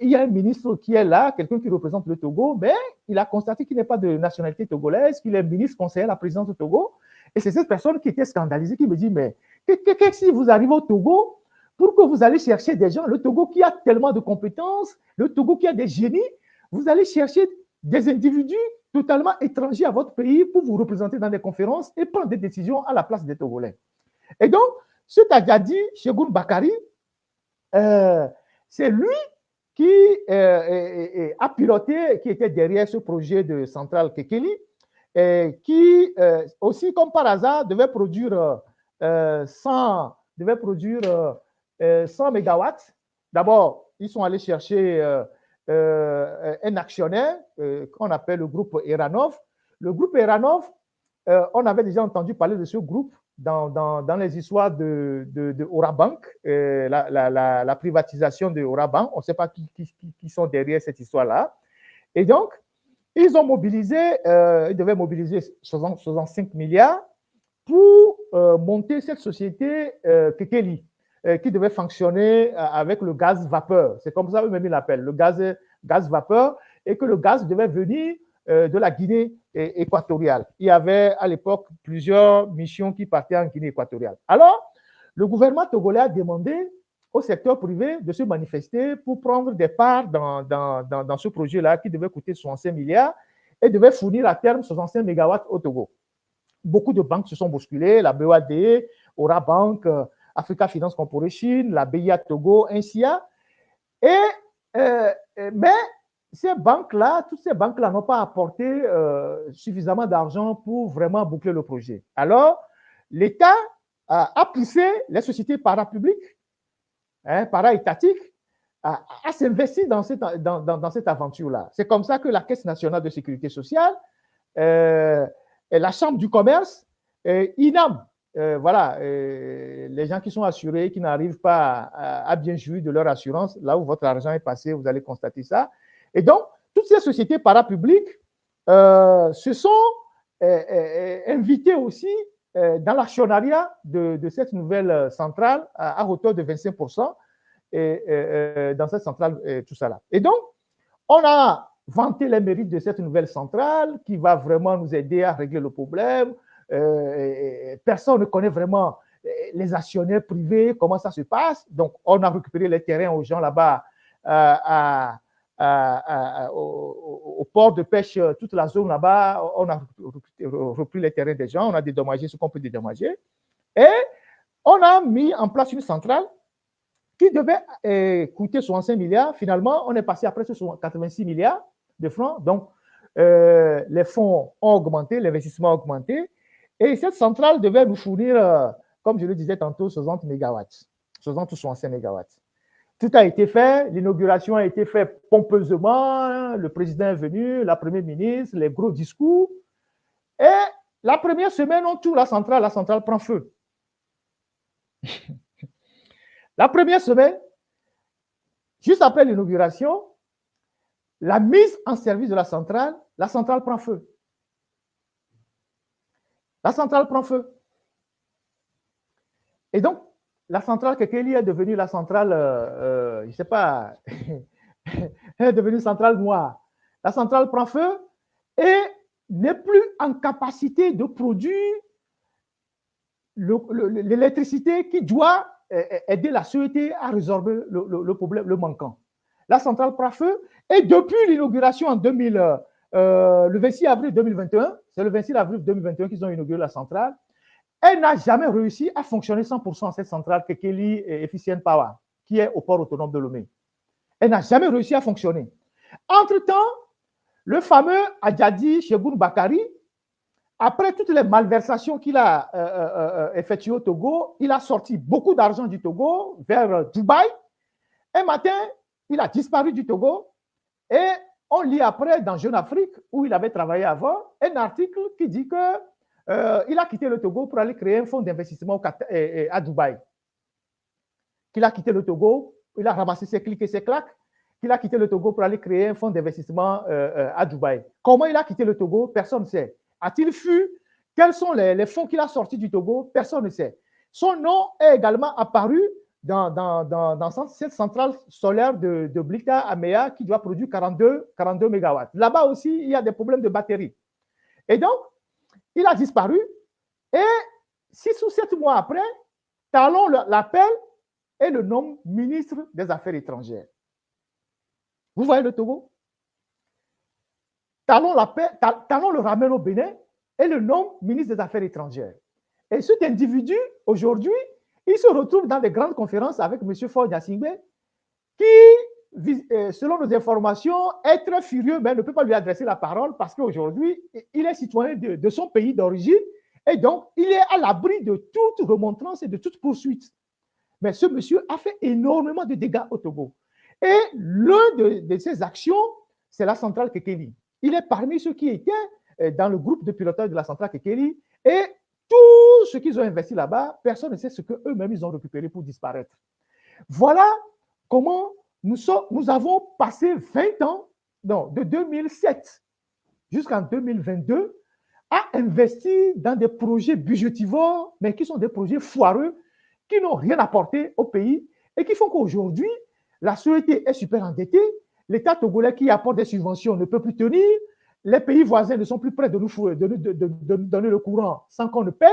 il y a un ministre qui est là, quelqu'un qui représente le Togo, mais il a constaté qu'il n'est pas de nationalité togolaise, qu'il est ministre conseiller à la présidence du Togo. Et c'est cette personne qui était scandalisée, qui me dit, mais si vous arrivez au Togo, pour que vous allez chercher des gens, le Togo qui a tellement de compétences, le Togo qui a des génies, vous allez chercher des individus totalement étrangers à votre pays pour vous représenter dans des conférences et prendre des décisions à la place des Togolais. Et donc, ce Adjadi Chegoun Bakari, c'est lui qui a piloté, qui était derrière ce projet de centrale Kekeli, qui aussi, comme par hasard, devait produire 100 mégawatts. D'abord, ils sont allés chercher un actionnaire qu'on appelle le groupe Eranov. Le groupe Eranov, on avait déjà entendu parler de ce groupe dans les histoires de Orabank, la privatisation de Orabank. On ne sait pas qui sont derrière cette histoire-là. Et donc, ils devaient mobiliser 65 milliards pour monter cette société Kekeli, qui devait fonctionner avec le gaz vapeur. C'est comme ça eux-mêmes ils l'appellent, le gaz vapeur, et que le gaz devait venir de la Guinée équatoriale. Il y avait à l'époque plusieurs missions qui partaient en Guinée équatoriale. Alors, le gouvernement togolais a demandé au secteur privé de se manifester pour prendre des parts dans ce projet-là qui devait coûter 65 milliards et devait fournir à terme 65 mégawatts au Togo. Beaucoup de banques se sont bousculées, la BOAD, Orabank, Africa Finance Corporation, la BIA Togo, NCA. Mais toutes ces banques-là n'ont pas apporté suffisamment d'argent pour vraiment boucler le projet. Alors, l'État a poussé les sociétés parapubliques, para-étatiques, à s'investir dans cette aventure-là. C'est comme ça que la Caisse nationale de sécurité sociale, la Chambre du commerce, INAM, les gens qui sont assurés, qui n'arrivent pas à bien jouir de leur assurance, là où votre argent est passé, vous allez constater ça. Et donc, toutes ces sociétés parapubliques se sont invitées aussi dans l'actionnariat de cette nouvelle centrale à hauteur de 25% dans cette centrale, tout ça là. Et donc, on a vanter les mérites de cette nouvelle centrale qui va vraiment nous aider à régler le problème. Personne ne connaît vraiment les actionnaires privés, comment ça se passe. Donc, on a récupéré les terrains aux gens là-bas au port de pêche, toute la zone là-bas. On a repris les terrains des gens, on a dédommagé ce qu'on peut dédommager. Et on a mis en place une centrale qui devait coûter 65 milliards. Finalement, on est passé à presque 86 milliards de francs. Donc, les fonds ont augmenté, l'investissement a augmenté. Et cette centrale devait nous fournir, comme je le disais tantôt, 60 mégawatts, 60 ou 65 mégawatts. Tout a été fait, l'inauguration a été faite pompeusement, le président est venu, la première ministre, les gros discours. Et la première semaine, on tourne la centrale prend feu. La première semaine, juste après l'inauguration, la mise en service de la centrale prend feu. La centrale prend feu. Et donc, la centrale Kekeli est devenue la centrale, je ne sais pas, elle est devenue centrale noire. La centrale prend feu et n'est plus en capacité de produire l'électricité qui doit aider la société à résorber le problème, le manquant. La centrale prend feu et depuis l'inauguration en le 26 avril 2021, c'est le 26 avril 2021 qu'ils ont inauguré la centrale, elle n'a jamais réussi à fonctionner 100% cette centrale Kekeli Efficient Power, qui est au port autonome de Lomé. Elle n'a jamais réussi à fonctionner. Entre-temps, le fameux Adjadi Chegoun Bakari, après toutes les malversations qu'il a effectuées au Togo, il a sorti beaucoup d'argent du Togo vers Dubaï. Un matin, il a disparu du Togo et on lit après dans Jeune Afrique, où il avait travaillé avant, un article qui dit que il a quitté le Togo pour aller créer un fonds d'investissement à Dubaï. Qu'il a quitté le Togo, il a ramassé ses clics et ses claques, qu'il a quitté le Togo pour aller créer un fonds d'investissement à Dubaï. Comment il a quitté le Togo? Personne ne sait. A-t-il fui? Quels sont les fonds qu'il a sortis du Togo? Personne ne sait. Son nom est également apparu dans cette centrale solaire de Blita à Mea qui doit produire 42 mégawatts. Là-bas aussi, il y a des problèmes de batterie. Et donc, il a disparu et 6 ou 7 mois après, Talon l'appelle et le nomme ministre des Affaires étrangères. Vous voyez le Togo? Talon le ramène au Bénin et le nomme ministre des Affaires étrangères. Et cet individu, aujourd'hui, il se retrouve dans des grandes conférences avec M. Faure Gnassingbé qui, selon nos informations, est très furieux, mais ne peut pas lui adresser la parole parce qu'aujourd'hui, il est citoyen de son pays d'origine et donc il est à l'abri de toute remontrance et de toute poursuite. Mais ce monsieur a fait énormément de dégâts au Togo. Et l'un de ses actions, c'est la centrale Kekeli. Il est parmi ceux qui étaient dans le groupe de pilotage de la centrale Kekeli et tout ce qu'ils ont investi là-bas, personne ne sait ce qu'eux-mêmes ils ont récupéré pour disparaître. Voilà comment nous avons passé 20 ans, de 2007 jusqu'en 2022, à investir dans des projets budgétivores, mais qui sont des projets foireux, qui n'ont rien apporté au pays et qui font qu'aujourd'hui, la société est super endettée, l'État togolais qui apporte des subventions ne peut plus tenir, les pays voisins ne sont plus prêts de nous donner le courant sans qu'on ne paye,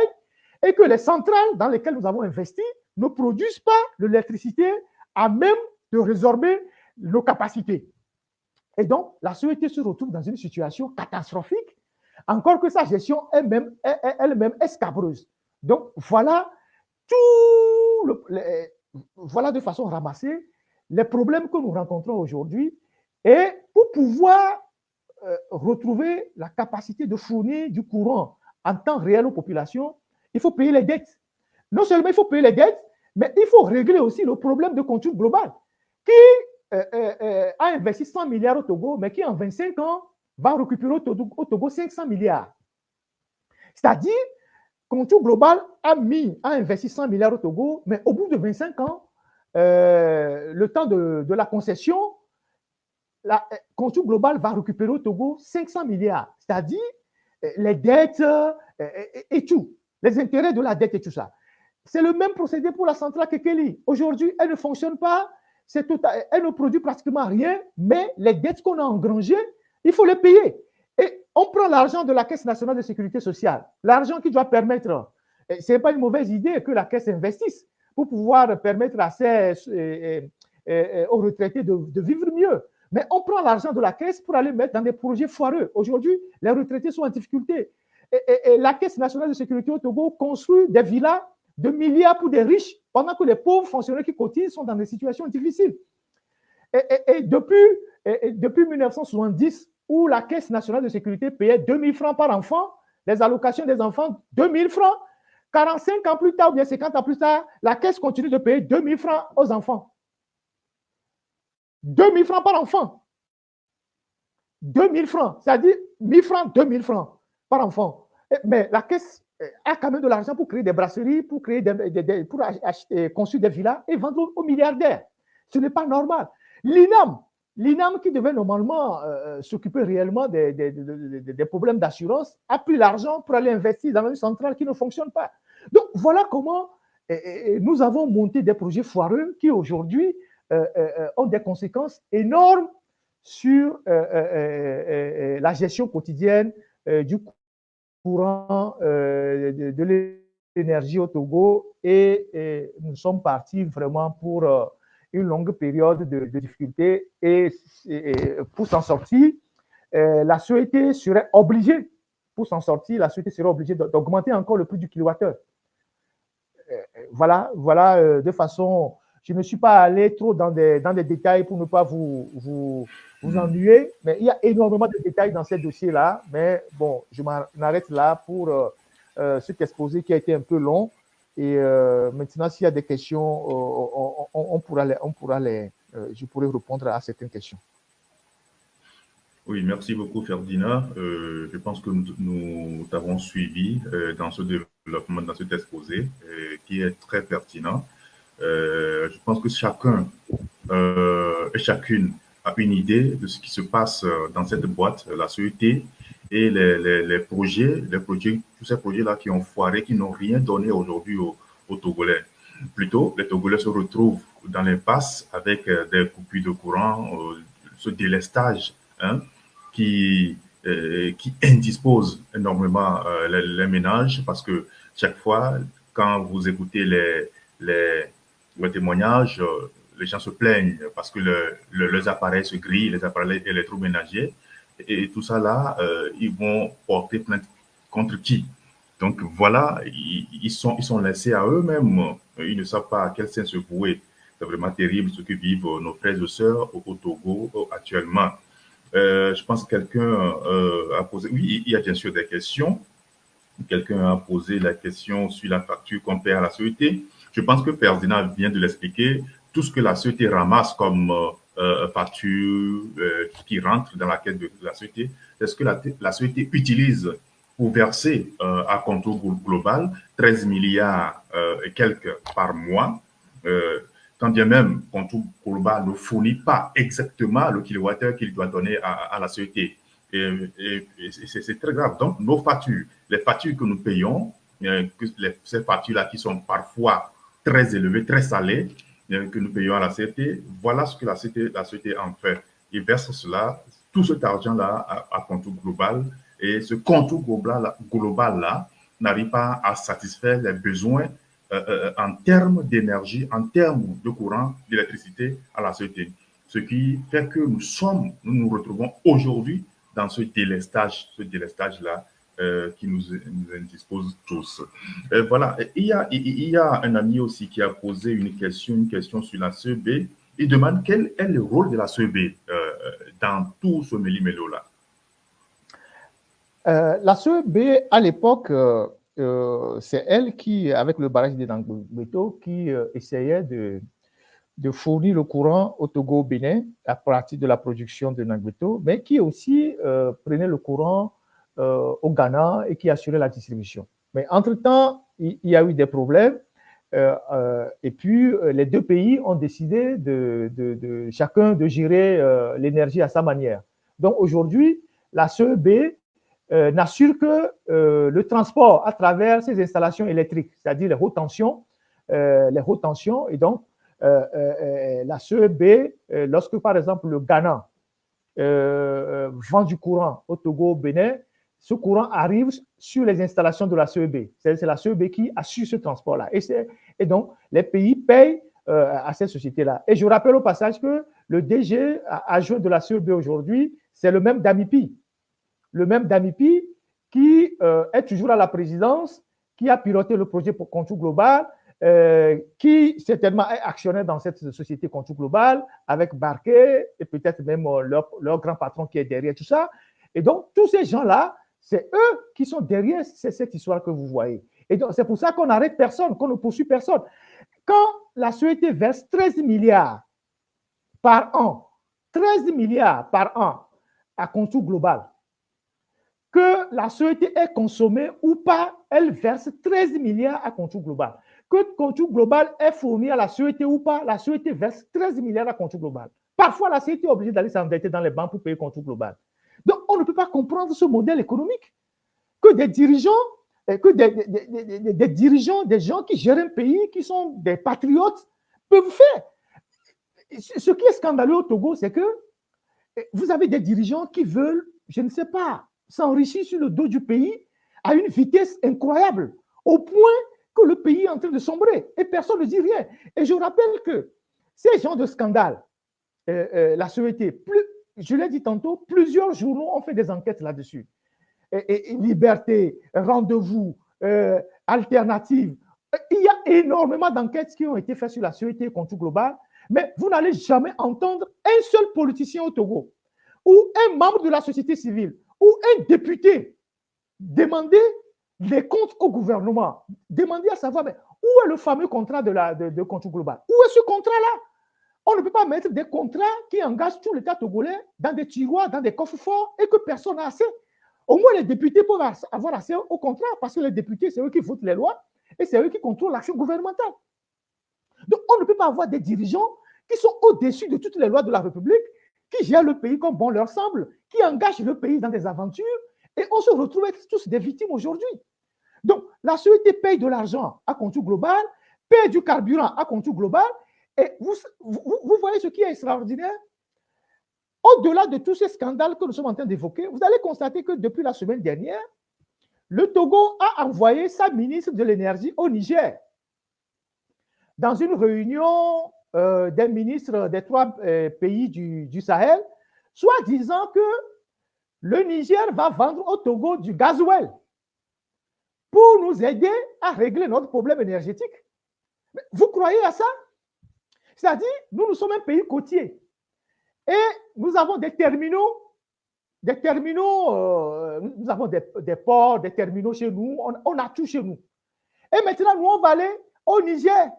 et que les centrales dans lesquelles nous avons investi ne produisent pas l'électricité à même de résorber nos capacités. Et donc, la société se retrouve dans une situation catastrophique, encore que sa gestion elle-même est scabreuse. Donc, voilà voilà de façon ramassée les problèmes que nous rencontrons aujourd'hui. Et pour pouvoir retrouver la capacité de fournir du courant en temps réel aux populations, il faut payer les dettes. Non seulement il faut payer les dettes, mais il faut régler aussi le problème de conjoncture globale qui a investi 100 milliards au Togo, mais qui en 25 ans va récupérer au Togo 500 milliards. C'est-à-dire, conjoncture globale a investi 100 milliards au Togo, mais au bout de 25 ans, le temps de la concession, la conjoncture globale va récupérer au Togo 500 milliards, c'est-à-dire les dettes et tout, les intérêts de la dette et tout ça. C'est le même procédé pour la centrale Kekeli. Aujourd'hui, elle ne fonctionne pas, elle ne produit pratiquement rien, mais les dettes qu'on a engrangées Il faut les payer. Et on prend l'argent de la Caisse nationale de sécurité sociale, l'argent qui doit permettre, ce n'est pas une mauvaise idée que la Caisse investisse pour pouvoir permettre à aux retraités de vivre mieux. Mais on prend l'argent de la Caisse pour aller mettre dans des projets foireux. Aujourd'hui, les retraités sont en difficulté. Et la Caisse nationale de sécurité au Togo construit des villas de milliards pour des riches, pendant que les pauvres fonctionnaires qui cotisent sont dans des situations difficiles. Et depuis 1970, où la Caisse nationale de sécurité payait 2 000 francs par enfant, les allocations des enfants, 2 000 francs, 45 ans plus tard ou bien 50 ans plus tard, la Caisse continue de payer 2 000 francs aux enfants. 2 000 francs par enfant. 2 000 francs, c'est-à-dire 1 000 francs, 2 000 francs par enfant. Mais la Caisse a quand même de l'argent pour créer des brasseries, pour construire des villas et vendre aux milliardaires. Ce n'est pas normal. L'INAM, qui devait normalement s'occuper réellement des problèmes d'assurance, a pris l'argent pour aller investir dans une centrale qui ne fonctionne pas. Donc, voilà comment nous avons monté des projets foireux qui, aujourd'hui, ont des conséquences énormes sur la gestion quotidienne du courant, de l'énergie au Togo. Et nous sommes partis vraiment pour une longue période de difficultés. Et pour s'en sortir, la société serait obligée, d'augmenter encore le prix du kilowattheure. Voilà, de façon... Je ne suis pas allé trop dans des détails pour ne pas vous ennuyer, mais il y a énormément de détails dans ces dossiers-là. Mais bon, je m'en arrête là pour cet exposé qui a été un peu long. Et maintenant, s'il y a des questions, je pourrais répondre à certaines questions. Oui, merci beaucoup, Ferdinand. Je pense que nous t'avons suivi dans ce développement, dans cet exposé, qui est très pertinent. Je pense que chacun et chacune a une idée de ce qui se passe dans cette boîte, la CET, et les projets, tous ces projets-là qui ont foiré, qui n'ont rien donné aujourd'hui aux Togolais. Plutôt, les Togolais se retrouvent dans l'impasse avec des coupures de courant, ce délestage qui indispose énormément les ménages, parce que chaque fois, quand vous écoutez les témoignages, les gens se plaignent parce que leurs appareils se grillent, les appareils électroménagers, et tout ça là, ils vont porter plainte contre qui? Donc voilà, ils sont laissés à eux-mêmes, ils ne savent pas à quel sens se vouer. C'est vraiment terrible ce que vivent nos frères et sœurs au Togo actuellement. Je pense que quelqu'un a posé, oui, il y a bien sûr des questions. Quelqu'un a posé la question sur la facture qu'on paie à la CET. Je pense que Ferdinand vient de l'expliquer. Tout ce que la CET ramasse comme facture qui rentre dans la caisse de la CET, c'est ce que la CET utilise pour verser à contour global 13 milliards et quelques par mois. Quand bien même contour global ne fournit pas exactement le kilowattheure qu'il doit donner à la CET. Et c'est très grave. Donc, nos factures, les factures que nous payons, ces factures-là qui sont parfois très élevées, très salées, que nous payons à la CET, voilà ce que la CET en fait. Ils versent cela, tout cet argent-là à contour global, et ce contour global-là n'arrive pas à satisfaire les besoins en termes d'énergie, en termes de courant, d'électricité à la CET. Ce qui fait que nous retrouvons aujourd'hui dans ce délestage-là qui nous indispose tous. Voilà, il y a un ami aussi qui a posé une question sur la CEB. Il demande quel est le rôle de la CEB dans tout ce méli-mélo-là. La CEB, à l'époque, c'est elle qui, avec le barrage de Nangbeto, qui essayait de fournir le courant au Togo-Bénin à partir de la production de Nangbeto, mais qui aussi prenait le courant au Ghana et qui assurait la distribution. Mais entre-temps, il y a eu des problèmes et puis les deux pays ont décidé de chacun de gérer l'énergie à sa manière. Donc aujourd'hui, la CEB n'assure que le transport à travers ces installations électriques, c'est-à-dire les hautes tensions, et donc la CEB, lorsque par exemple le Ghana vend du courant au Togo, au Bénin, ce courant arrive sur les installations de la CEB. C'est la CEB qui assure ce transport-là. Et donc, les pays payent à cette société-là. Et je rappelle au passage que le DG adjoint de la CEB aujourd'hui, c'est le même Damipi. Le même Damipi qui est toujours à la présidence, qui a piloté le projet pour Contour Global, qui certainement est actionnaire dans cette société Contour Global, avec Barquet et peut-être même leur grand patron qui est derrière tout ça. Et donc, tous ces gens-là, c'est eux qui sont derrière cette histoire que vous voyez. Et donc, c'est pour ça qu'on n'arrête personne, qu'on ne poursuit personne. Quand la société verse 13 milliards par an, 13 milliards par an à Contour Global, que la société est consommée ou pas, elle verse 13 milliards à Contour Global. Que Contour Global est fourni à la société ou pas, la société verse 13 milliards à Contour Global. Parfois, la société est obligée d'aller s'endetter dans les banques pour payer Contour Global. Donc, on ne peut pas comprendre ce modèle économique que des dirigeants, des dirigeants, des gens qui gèrent un pays, qui sont des patriotes, peuvent faire. Ce qui est scandaleux au Togo, c'est que vous avez des dirigeants qui veulent, je ne sais pas, s'enrichir sur le dos du pays à une vitesse incroyable, au point que le pays est en train de sombrer et personne ne dit rien. Et je rappelle que ces gens de scandale, la société, je l'ai dit tantôt, plusieurs journaux ont fait des enquêtes là-dessus. Liberté, Rendez-vous, Alternative. Il y a énormément d'enquêtes qui ont été faites sur la société Contour Global, mais vous n'allez jamais entendre un seul politicien au Togo ou un membre de la société civile ou un député demander des comptes au gouvernement, demander à savoir mais où est le fameux contrat de Contour Global? Où est ce contrat-là? On ne peut pas mettre des contrats qui engagent tout l'État togolais dans des tiroirs, dans des coffres forts et que personne n'a assez. Au moins, les députés peuvent avoir accès au contrat parce que les députés, c'est eux qui votent les lois et c'est eux qui contrôlent l'action gouvernementale. Donc, on ne peut pas avoir des dirigeants qui sont au-dessus de toutes les lois de la République, qui gèrent le pays comme bon leur semble, qui engagent le pays dans des aventures et on se retrouve être tous des victimes aujourd'hui. Donc, la société paye de l'argent à Contour Global, paye du carburant à Contour Global et vous voyez ce qui est extraordinaire. Au-delà de tous ces scandales que nous sommes en train d'évoquer, vous allez constater que depuis la semaine dernière, le Togo a envoyé sa ministre de l'énergie au Niger. Dans une réunion des ministres des 3 pays du Sahel, soit disant que le Niger va vendre au Togo du gasoil pour nous aider à régler notre problème énergétique. Vous croyez à ça? C'est-à-dire, nous sommes un pays côtier. Et nous avons des terminaux, nous avons des ports, des terminaux chez nous, on a tout chez nous. Et maintenant, nous, on va aller au Niger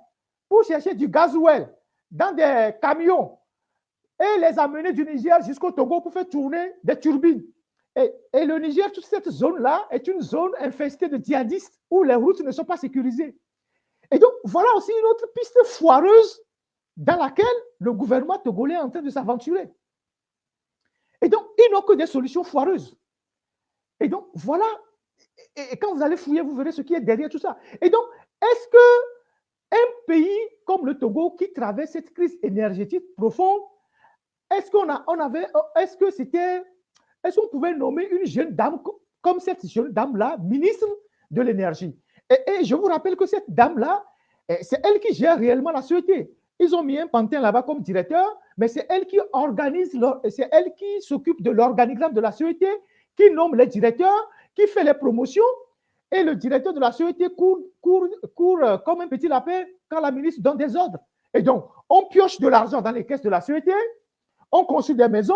pour chercher du gasoil dans des camions et les amener du Niger jusqu'au Togo pour faire tourner des turbines. Et le Niger, toute cette zone-là est une zone infestée de djihadistes où les routes ne sont pas sécurisées. Et donc, voilà aussi une autre piste foireuse dans laquelle le gouvernement togolais est en train de s'aventurer. Et donc, ils n'ont que des solutions foireuses. Et donc, voilà. Et quand vous allez fouiller, vous verrez ce qui est derrière tout ça. Et donc, est-ce qu'un pays comme le Togo qui traverse cette crise énergétique profonde, est-ce qu'on pouvait nommer une jeune dame comme cette jeune dame-là, ministre de l'énergie? Et je vous rappelle que cette dame-là, c'est elle qui gère réellement la société. Ils ont mis un pantin là-bas comme directeur, mais c'est elle qui organise, c'est elle qui s'occupe de l'organigramme de la société, qui nomme les directeurs, qui fait les promotions, et le directeur de la société court comme un petit lapin quand la ministre donne des ordres. Et donc, on pioche de l'argent dans les caisses de la société, on construit des maisons,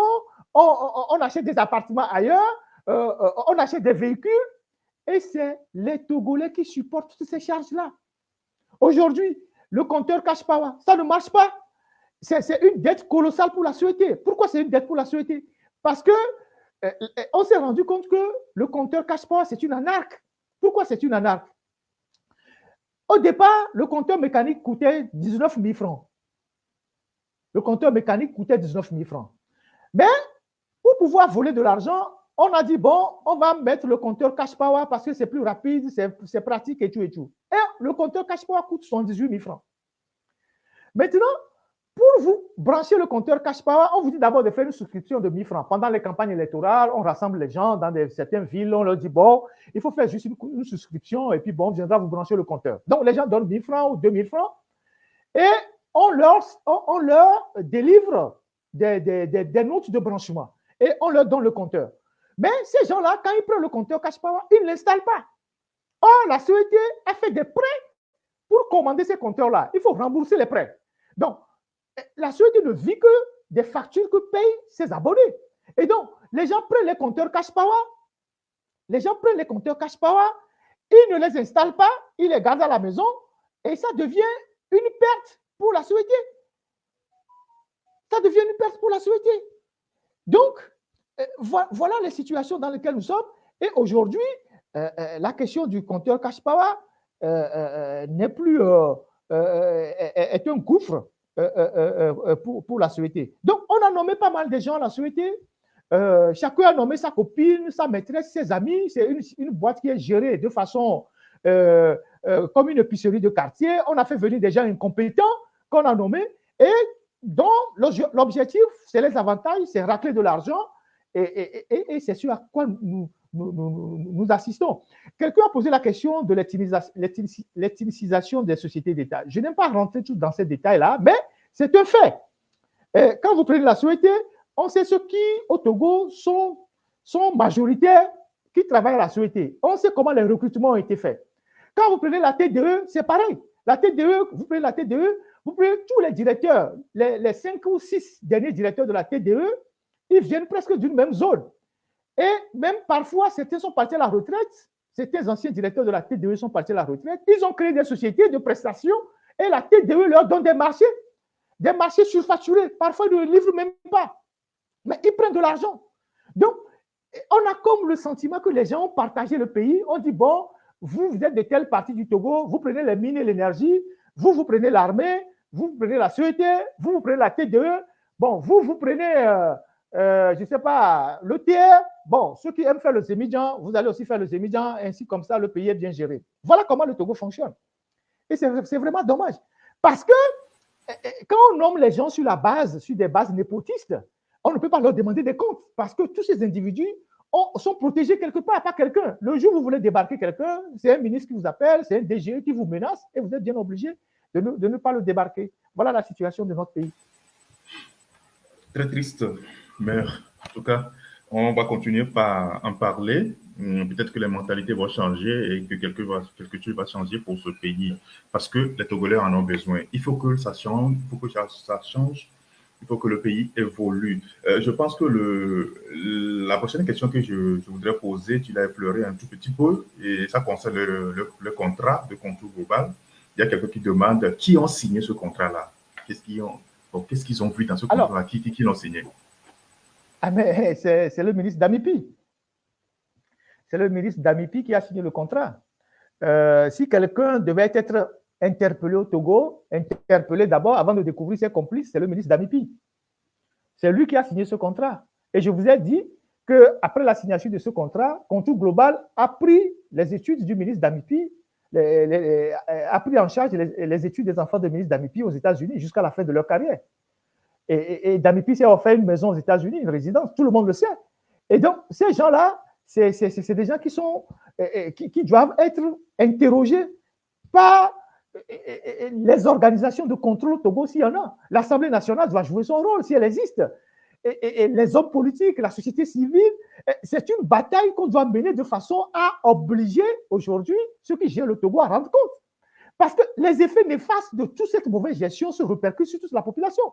on achète des appartements ailleurs, on achète des véhicules, et c'est les Togolais qui supportent toutes ces charges-là. Aujourd'hui, le compteur cash power, ça ne marche pas. C'est une dette colossale pour la société. Pourquoi c'est une dette pour la société? Parce qu'on s'est rendu compte que le compteur cash power, c'est une anarque. Pourquoi c'est une anarque? Au départ, le compteur mécanique coûtait 19 000 francs. Le compteur mécanique coûtait 19 000 francs. Mais pour pouvoir voler de l'argent, on a dit, bon, on va mettre le compteur cash power parce que c'est plus rapide, c'est pratique et tout et tout. Et le compteur cash power coûte 78 000 francs. Maintenant, Pour vous brancher le compteur Cash Power, on vous dit d'abord de faire une souscription de 1000 francs. Pendant les campagnes électorales, on rassemble les gens dans certaines villes, on leur dit, bon, il faut faire juste une souscription et puis bon, on viendra vous brancher le compteur. Donc, les gens donnent 1000 francs ou 2000 francs et on leur délivre des notes de branchement et on leur donne le compteur. Mais ces gens-là, quand ils prennent le compteur Cash Power, ils ne l'installent pas. Or, la société a fait des prêts pour commander ces compteurs-là. Il faut rembourser les prêts. Donc, la société ne vit que des factures que payent ses abonnés. Et donc, les gens prennent les compteurs Cash Power, ils ne les installent pas, ils les gardent à la maison et ça devient une perte pour la société. Ça devient une perte pour la société. Donc, voilà les situations dans lesquelles nous sommes. Et aujourd'hui, la question du compteur Cash Power n'est plus est un gouffre pour la société. Donc, on a nommé pas mal de gens à la société. Chacun a nommé sa copine, sa maîtresse, ses amis. C'est une boîte qui est gérée de façon comme une épicerie de quartier. On a fait venir des gens incompétents qu'on a nommés et dont l'objectif, c'est les avantages, c'est racler de l'argent et c'est ce à quoi nous assistons. Quelqu'un a posé la question de l'ethnicisation des sociétés d'État. Je n'aime pas rentrer tout dans ces détails-là, mais c'est un fait. Quand vous prenez la société, on sait ceux qui, au Togo, sont majoritaires, qui travaillent à la société. On sait comment les recrutements ont été faits. Quand vous prenez la TDE, c'est pareil. La TDE, vous prenez la TDE, vous prenez tous les directeurs, les 5 ou 6 derniers directeurs de la TDE, ils viennent presque d'une même zone. Et même parfois, certains sont partis à la retraite, certains anciens directeurs de la TDE sont partis à la retraite, ils ont créé des sociétés de prestations et la TDE leur donne des marchés surfacturés. Parfois, ils ne le livrent même pas. Mais ils prennent de l'argent. Donc, on a comme le sentiment que les gens ont partagé le pays. On dit, bon, vous êtes de telle partie du Togo, vous prenez les mines et l'énergie, vous prenez l'armée, vous prenez la société, vous prenez la TDE, bon, vous prenez, je ne sais pas, le TR. Bon, ceux qui aiment faire le Zémidjan, vous allez aussi faire le Zémidjan, ainsi comme ça, le pays est bien géré. Voilà comment le Togo fonctionne. Et c'est vraiment dommage. Parce que quand on nomme les gens sur des bases népotistes, on ne peut pas leur demander des comptes parce que tous ces individus sont protégés quelque part par quelqu'un. Le jour où vous voulez débarquer quelqu'un, c'est un ministre qui vous appelle, c'est un DGE qui vous menace et vous êtes bien obligé de ne pas le débarquer. Voilà la situation de notre pays. Très triste, mais en tout cas, on va continuer par en parler. Peut-être que les mentalités vont changer et que quelque chose va changer pour ce pays parce que les Togolais en ont besoin. Il faut que ça change, il faut que ça change. Il faut que le pays évolue. Je pense que la prochaine question que je voudrais poser, tu l'as effleuré un tout petit peu, et ça concerne le contrat de contour global. Il y a quelqu'un qui demande qui ont signé ce contrat-là. Qu'est-ce qu'ils ont vu dans ce contrat-là? Qui l'ont signé? Ah, mais c'est le ministre Damipi. C'est le ministre Damipi qui a signé le contrat. Si quelqu'un devait être interpellé au Togo, interpellé d'abord avant de découvrir ses complices, c'est le ministre Damipi. C'est lui qui a signé ce contrat. Et je vous ai dit qu'après la signature de ce contrat, Contour Global a pris les études du ministre Damipi, a pris en charge les études des enfants du ministre Damipi aux États-Unis jusqu'à la fin de leur carrière. Et Damipi s'est offert une maison aux États-Unis, une résidence, tout le monde le sait. Et donc, ces gens-là, c'est des gens qui doivent être interrogés par les organisations de contrôle au Togo s'il y en a. L'Assemblée nationale doit jouer son rôle si elle existe. Et les hommes politiques, la société civile, c'est une bataille qu'on doit mener de façon à obliger aujourd'hui ceux qui gèrent le Togo à rendre compte. Parce que les effets néfastes de toute cette mauvaise gestion se répercutent sur toute la population.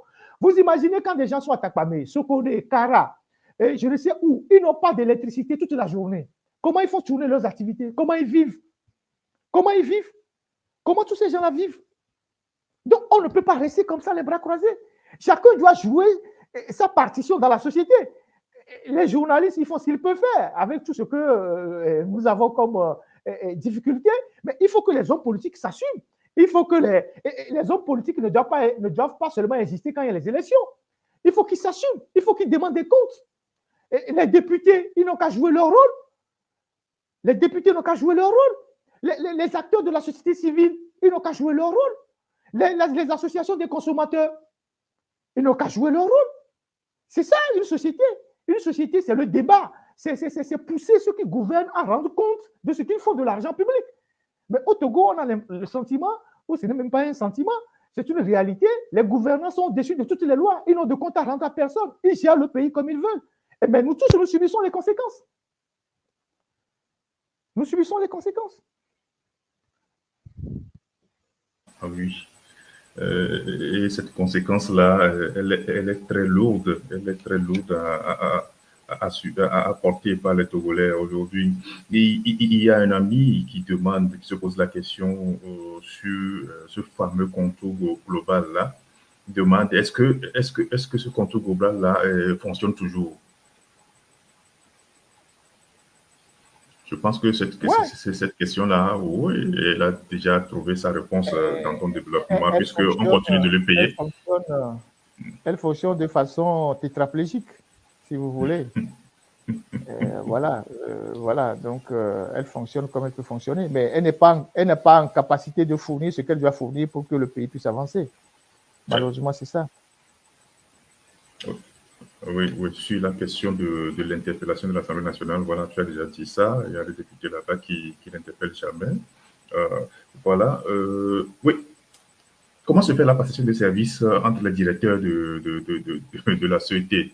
Vous imaginez quand des gens sont à Takpamé, Sokone, Kara, je ne sais où, ils n'ont pas d'électricité toute la journée. Comment ils font tourner leurs activités? Comment ils vivent? Comment tous ces gens-là vivent? Donc, on ne peut pas rester comme ça, les bras croisés. Chacun doit jouer sa partition dans la société. Les journalistes, ils font ce qu'ils peuvent faire avec tout ce que nous avons comme difficulté, mais il faut que les hommes politiques s'assument. Il faut que les hommes politiques ne doivent pas seulement exister quand il y a les élections. Il faut qu'ils s'assument. Il faut qu'ils demandent des comptes. Et les députés, ils n'ont qu'à jouer leur rôle. Les députés n'ont qu'à jouer leur rôle. Les acteurs de la société civile, ils n'ont qu'à jouer leur rôle. Les associations des consommateurs, Ils n'ont qu'à jouer leur rôle. C'est ça une société. Une société, c'est le débat. C'est pousser ceux qui gouvernent à rendre compte de ce qu'ils font de l'argent public. Mais au Togo, on a le sentiment, ou ce n'est même pas un sentiment, c'est une réalité. Les gouvernants sont déçus de toutes les lois. Ils n'ont de compte à rendre à personne. Ils gèrent le pays comme ils veulent. Et bien, nous tous, nous subissons les conséquences. Nous subissons les conséquences. Ah oui. Et cette conséquence-là, elle est très lourde. Elle est très lourde à porter par les Togolais aujourd'hui. Il y a un ami qui se pose la question sur ce fameux contour global-là. Il demande est-ce que ce contour global-là fonctionne toujours? Je pense que cette question-là, oui, elle a déjà trouvé sa réponse dans ton développement, puisqu'on continue de le payer. Elle fonctionne de façon tétraplégique, si vous voulez. Voilà. Donc, elle fonctionne comme elle peut fonctionner, mais elle n'est pas en capacité de fournir ce qu'elle doit fournir pour que le pays puisse avancer. Malheureusement, c'est ça. Oui, sur la question de l'interpellation de l'Assemblée nationale, voilà, tu as déjà dit ça. Il y a des députés là-bas qui n'interpellent jamais. Oui. Comment se fait la passation de services entre les directeurs de la CET?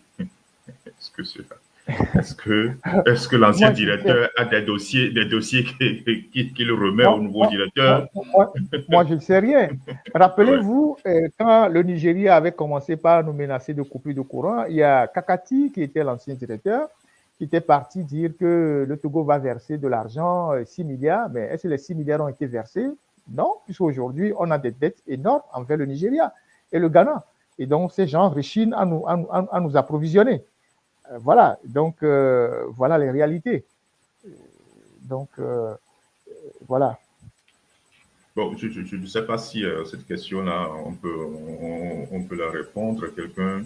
Est-ce que l'ancien directeur a des dossiers qu'il remet au nouveau directeur? Moi, je ne sais rien. Rappelez-vous, quand le Nigeria avait commencé par nous menacer de coupure de courant, il y a Kakati, qui était l'ancien directeur, qui était parti dire que le Togo va verser de l'argent, 6 milliards. Mais est-ce que les 6 milliards ont été versés? Non, puisqu'aujourd'hui, on a des dettes énormes envers le Nigeria et le Ghana. Et donc, ces gens rechignent à nous approvisionner. Voilà, donc voilà les réalités. Donc voilà. Bon, je ne sais pas si cette question-là, on peut la répondre. Quelqu'un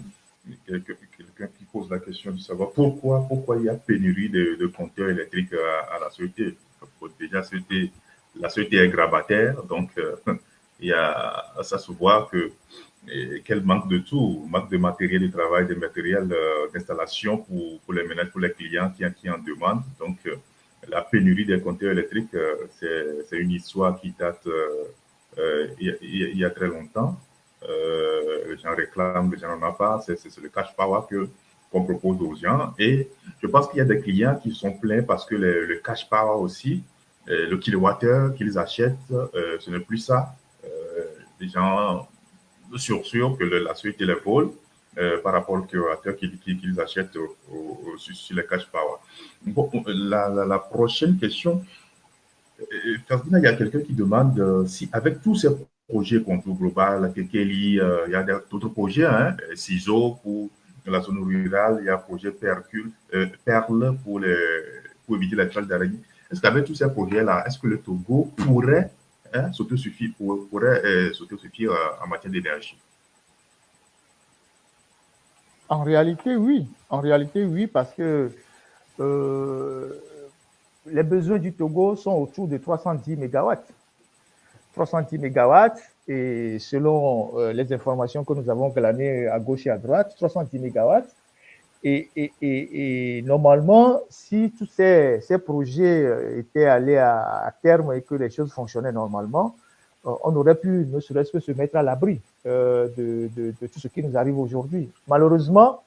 qui pose la question de savoir pourquoi il y a pénurie de compteurs électriques à la CET. Déjà, la CET est grabataire, donc ça se voit qu'elle manque de tout, manque de matériel de travail, de matériel d'installation pour les ménages, pour les clients qui en demandent. Donc, la pénurie des compteurs électriques, c'est une histoire qui date il y a très longtemps. Les gens réclament, les gens n'en ont pas. C'est le cash power qu'on propose aux gens. Et je pense qu'il y a des clients qui sont pleins parce que le cash power aussi, le kilowattheure qu'ils achètent, ce n'est plus ça. Les gens sûr que la suite les vole par rapport au kilowattheure qu'ils achètent sur les cash power. Bon, la prochaine question, Ferdinand, il y a quelqu'un qui demande si avec tous ces projets contour global, Kekeli, il y a d'autres projets, hein, CISO pour la zone rurale, il y a projet Perle pour éviter la traite d'araignée. Est-ce qu'avec tous ces projets-là, est-ce que le Togo pourrait s'autosuffire en matière d'énergie? En réalité, oui. Parce que les besoins du Togo sont autour de 310 mégawatts. 310 mégawatts, et selon les informations que nous avons glanées à gauche et à droite, 310 mégawatts. Et normalement, si tous ces projets étaient allés à terme et que les choses fonctionnaient normalement, on aurait pu ne serait-ce que se mettre à l'abri de tout ce qui nous arrive aujourd'hui. Malheureusement,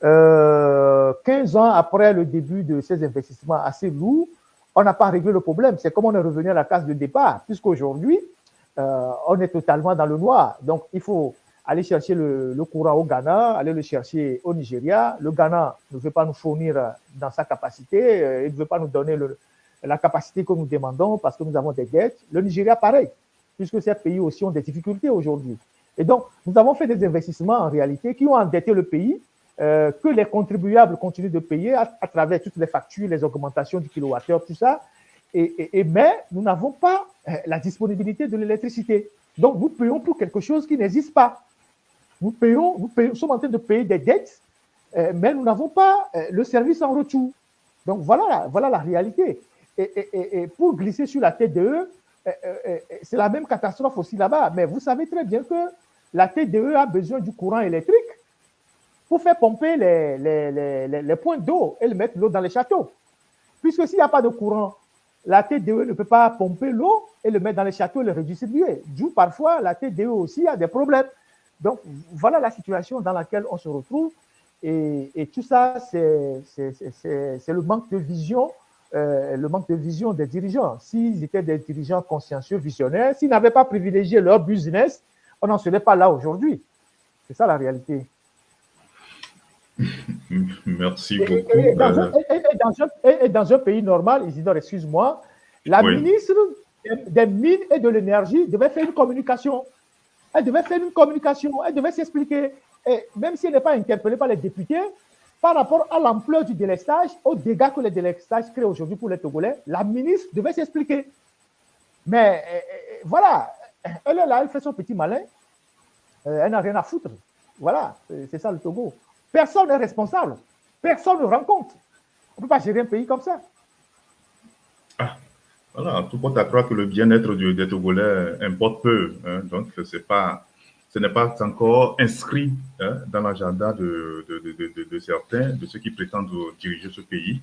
15 ans après le début de ces investissements assez lourds, on n'a pas réglé le problème. C'est comme on est revenu à la case de départ, puisqu'aujourd'hui, on est totalement dans le noir. Donc, il faut aller chercher le courant au Ghana, aller le chercher au Nigeria. Le Ghana ne veut pas nous fournir dans sa capacité, il ne veut pas nous donner la capacité que nous demandons parce que nous avons des dettes. Le Nigeria, pareil, puisque ces pays aussi ont des difficultés aujourd'hui. Et donc, nous avons fait des investissements en réalité qui ont endetté le pays, que les contribuables continuent de payer à travers toutes les factures, les augmentations du kilowattheure, tout ça. Mais nous n'avons pas la disponibilité de l'électricité. Donc, nous payons pour quelque chose qui n'existe pas. Nous sommes en train de payer des dettes, mais nous n'avons pas le service en retour. Donc, voilà la réalité. Et pour glisser sur la tête d'eux, c'est la même catastrophe aussi là-bas. Mais vous savez très bien que la TDE a besoin du courant électrique pour faire pomper les points d'eau et mettre l'eau dans les châteaux. Puisque s'il n'y a pas de courant, la TDE ne peut pas pomper l'eau et le mettre dans les châteaux et le redistribuer. D'où parfois la TDE aussi a des problèmes. Donc voilà la situation dans laquelle on se retrouve. Et tout ça, c'est le manque de vision. Le manque de vision des dirigeants. S'ils étaient des dirigeants consciencieux, visionnaires, s'ils n'avaient pas privilégié leur business, on n'en serait pas là aujourd'hui. C'est ça la réalité. Merci beaucoup. Et dans un pays normal, Isidore, excuse-moi, la ministre des Mines et de l'Énergie devait faire une communication. Elle devait faire une communication, elle devait s'expliquer. Et même si elle n'est pas interpellée par les députés, par rapport à l'ampleur du délestage, aux dégâts que le délestage crée aujourd'hui pour les Togolais, la ministre devait s'expliquer. Mais voilà, elle est là, elle fait son petit malin, elle n'a rien à foutre. Voilà, c'est ça le Togo. Personne n'est responsable, personne ne rend compte. On ne peut pas gérer un pays comme ça. Ah, voilà, tout porte à croire que le bien-être des Togolais importe peu. Hein, donc, ce n'est pas encore inscrit dans l'agenda de certains, de ceux qui prétendent diriger ce pays.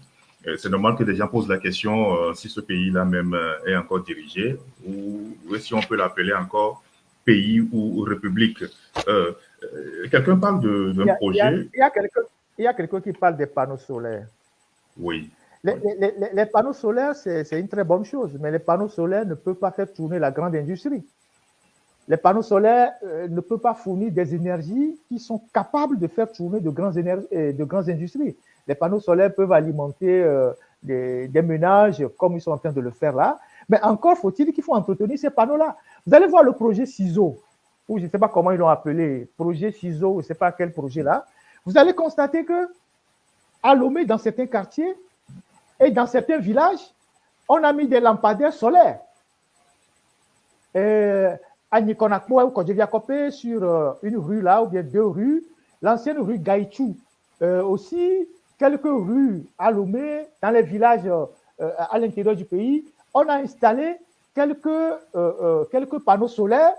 C'est normal que des gens posent la question si ce pays-là même est encore dirigé ou si on peut l'appeler encore pays ou république. Quelqu'un parle d'un projet. Il y a quelqu'un qui parle des panneaux solaires. Oui. Les panneaux solaires, c'est une très bonne chose, mais les panneaux solaires ne peuvent pas faire tourner la grande industrie. Les panneaux solaires ne peuvent pas fournir des énergies qui sont capables de faire tourner de grandes industries. Les panneaux solaires peuvent alimenter des ménages comme ils sont en train de le faire là, mais encore faut-il qu'il faut entretenir ces panneaux-là. Vous allez voir le projet CISO, ou je ne sais pas comment ils l'ont appelé, projet CISO, je ne sais pas quel projet là. Vous allez constater que à Lomé, dans certains quartiers et dans certains villages, on a mis des lampadaires solaires. À Nikonakmo ou Kodjeviakopé, sur une rue là, ou bien deux rues, l'ancienne rue Gaïchou. Aussi, quelques rues à Lomé, dans les villages à l'intérieur du pays, on a installé quelques panneaux solaires.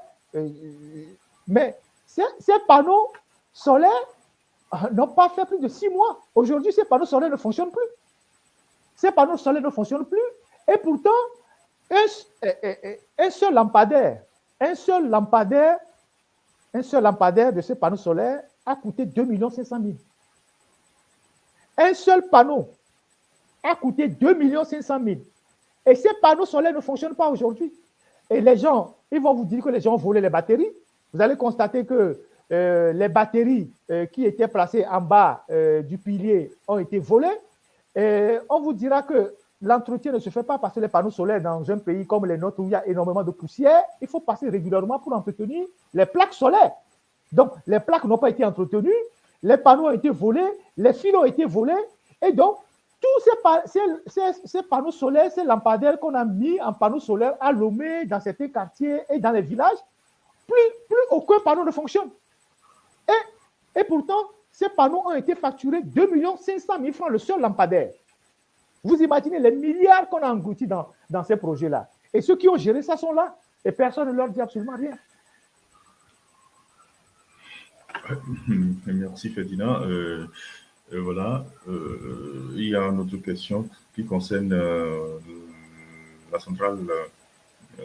Mais ces panneaux solaires n'ont pas fait plus de 6 mois. Aujourd'hui, ces panneaux solaires ne fonctionnent plus. Ces panneaux solaires ne fonctionnent plus. Et pourtant, un seul lampadaire de ces panneaux solaires a coûté 2 500 000. Un seul panneau a coûté 2 500 000. Et ces panneaux solaires ne fonctionnent pas aujourd'hui. Et les gens, ils vont vous dire que les gens ont volé les batteries. Vous allez constater que les batteries qui étaient placées en bas du pilier ont été volées. Et on vous dira que l'entretien ne se fait pas parce que les panneaux solaires dans un pays comme les nôtres où il y a énormément de poussière, il faut passer régulièrement pour entretenir les plaques solaires. Donc, les plaques n'ont pas été entretenues, les panneaux ont été volés, les fils ont été volés, et donc, tous ces panneaux solaires, ces lampadaires qu'on a mis en panneaux solaires à Lomé, dans certains quartiers et dans les villages, plus aucun panneau ne fonctionne. Et pourtant, ces panneaux ont été facturés 2 500 000 francs le seul lampadaire. Vous imaginez les milliards qu'on a engloutis dans ces projets-là. Et ceux qui ont géré ça sont là. Et personne ne leur dit absolument rien. Merci Ferdinand. Voilà. Il y a une autre question qui concerne la centrale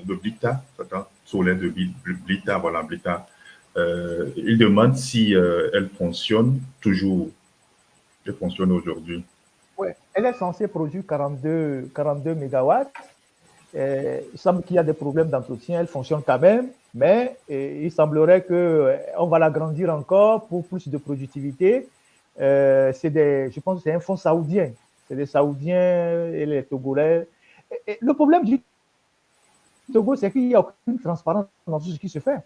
de Blita, solaire de Blita, voilà, Blita. Il demande si elle fonctionne toujours. Elle fonctionne aujourd'hui. Oui, elle est censée produire 42 mégawatts. Il semble qu'il y a des problèmes d'entretien, elle fonctionne quand même, mais il semblerait qu'on va l'agrandir encore pour plus de productivité. Je pense que c'est un fonds saoudien. C'est des Saoudiens et les Togolais. Et le problème du Togo, c'est qu'il n'y a aucune transparence dans tout ce qui se fait.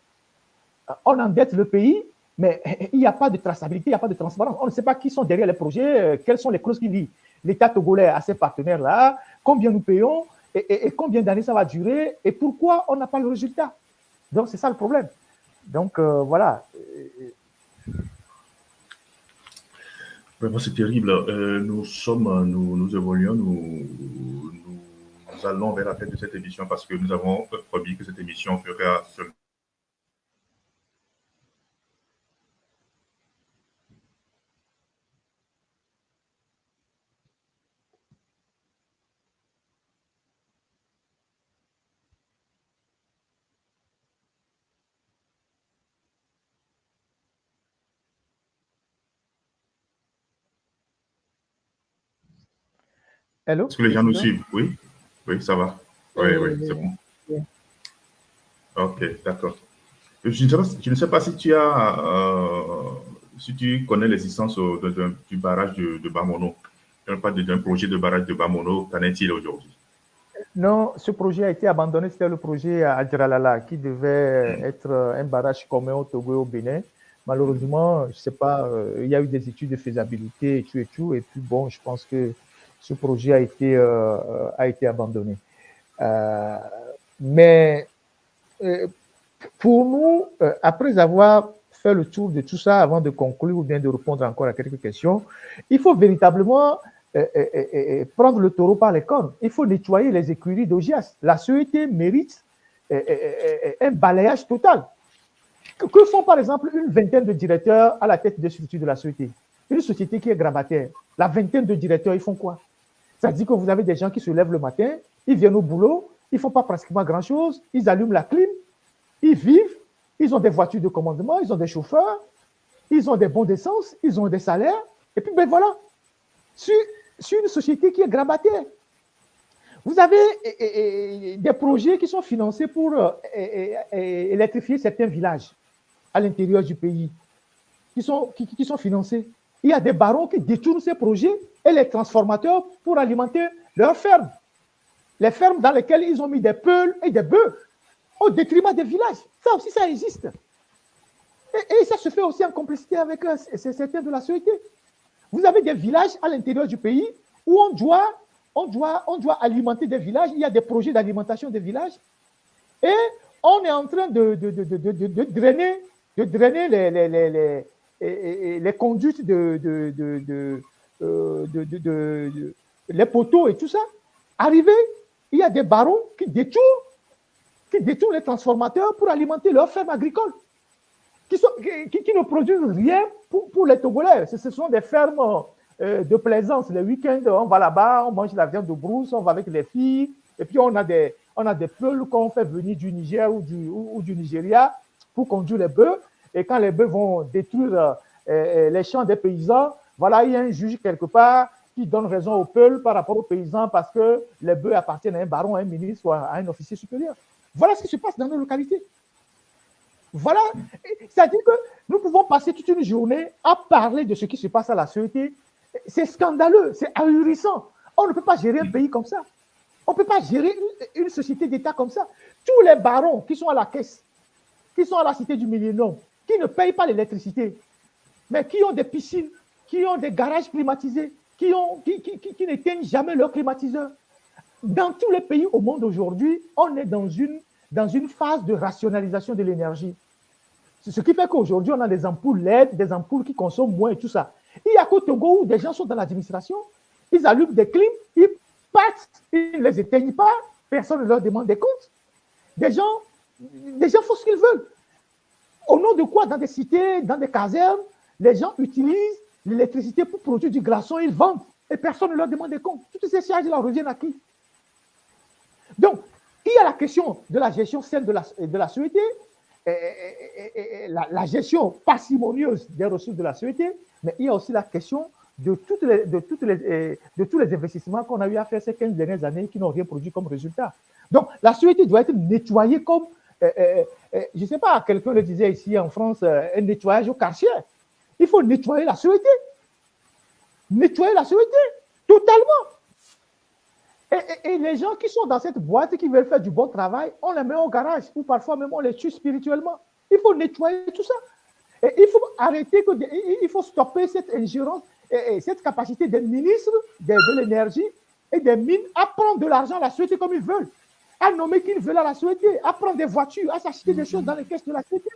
On endette le pays, mais il n'y a pas de traçabilité, il n'y a pas de transparence. On ne sait pas qui sont derrière les projets, quelles sont les clauses qui lient l'État togolais à ces partenaires-là, combien nous payons et combien d'années ça va durer et pourquoi on n'a pas le résultat. Donc, c'est ça le problème. Donc, voilà. Vraiment, c'est terrible. Nous évoluons, nous allons vers la fin de cette émission parce que nous avons promis que cette émission fera seulement Hello, Est-ce que les gens nous président? suivent? Oui, oui, ça va. Oui, oui, c'est bon. Oui. Ok, d'accord. Je ne sais pas si tu as, si tu connais l'existence du barrage de Bamono. Pas d'un projet de barrage de Bamono. Qu'en est-il aujourd'hui? Non, ce projet a été abandonné. C'était le projet à Adjaralala qui devait être un barrage commun au Togo et au Bénin. Malheureusement, je ne sais pas, il y a eu des études de faisabilité et tout et tout. Et puis bon, je pense que ce projet a été abandonné. Mais pour nous, après avoir fait le tour de tout ça, avant de conclure ou bien de répondre encore à quelques questions, il faut véritablement prendre le taureau par les cornes. Il faut nettoyer les écuries d'Ogias. La CET mérite un balayage total. Que font par exemple une vingtaine de directeurs à la tête des structures de la CET? Une société qui est grabataire, la vingtaine de directeurs, ils font quoi? Ça dit que vous avez des gens qui se lèvent le matin, ils viennent au boulot, ils ne font pas pratiquement grand-chose, ils allument la clim, ils vivent, ils ont des voitures de commandement, ils ont des chauffeurs, ils ont des bons d'essence, ils ont des salaires, et puis ben voilà, sur une société qui est grabataire. Vous avez des projets qui sont financés pour électrifier certains villages à l'intérieur du pays, qui sont financés. Il y a des barons qui détournent ces projets et les transformateurs pour alimenter leurs fermes. Les fermes dans lesquelles ils ont mis des peuls et des bœufs au détriment des villages. Ça aussi, ça existe. Et ça se fait aussi en complicité avec certains de la société. Vous avez des villages à l'intérieur du pays où on doit alimenter des villages. Il y a des projets d'alimentation des villages. Et on est en train de drainer les conduites les poteaux et tout ça. Arrivé, il y a des barons qui détournent les transformateurs pour alimenter leurs fermes agricoles, qui ne produisent rien pour les Togolais. Ce sont des fermes de plaisance. Les week-ends, on va là-bas, on mange la viande de brousse, on va avec les filles, et puis on a des peuls qu'on fait venir du Niger ou du Nigeria pour conduire les bœufs. Et quand les bœufs vont détruire les champs des paysans, voilà, il y a un juge quelque part qui donne raison aux peuls par rapport aux paysans parce que les bœufs appartiennent à un baron, à un ministre ou à un officier supérieur. Voilà ce qui se passe dans nos localités. Voilà, c'est-à-dire que nous pouvons passer toute une journée à parler de ce qui se passe à la société. C'est scandaleux, c'est ahurissant. On ne peut pas gérer un pays comme ça. On ne peut pas gérer une société d'État comme ça. Tous les barons qui sont à la caisse, qui sont à la cité du Millénaire, qui ne payent pas l'électricité, mais qui ont des piscines, qui ont des garages climatisés, qui n'éteignent jamais leur climatiseur. Dans tous les pays au monde aujourd'hui, on est dans une phase de rationalisation de l'énergie. C'est ce qui fait qu'aujourd'hui, on a des ampoules LED, des ampoules qui consomment moins et tout ça. Il y a qu'au Togo où des gens sont dans l'administration, ils allument des clims, ils partent, ils ne les éteignent pas, personne ne leur demande des comptes. Des gens font ce qu'ils veulent. Au nom de quoi, dans des cités, dans des casernes, les gens utilisent l'électricité pour produire du glaçon, ils vendent, et personne ne leur demande des comptes. Toutes ces charges-là reviennent à qui? Donc, il y a la question de la gestion saine de la société, la gestion parcimonieuse des ressources de la société, mais il y a aussi la question de tous les investissements qu'on a eu à faire ces 15 dernières années qui n'ont rien produit comme résultat. Donc, la société doit être nettoyée comme, je ne sais pas, quelqu'un le disait ici en France, un nettoyage au Karcher. Il faut nettoyer la société. Nettoyer la société, totalement. Et les gens qui sont dans cette boîte, qui veulent faire du bon travail, on les met au garage, ou parfois même on les tue spirituellement. Il faut nettoyer tout ça. Et il faut arrêter, il faut stopper cette ingérence, et cette capacité des ministres de l'énergie et des mines à prendre de l'argent à la société comme ils veulent, à nommer qu'ils veulent à la société, à prendre des voitures, à s'acheter des choses dans les caisses de la société.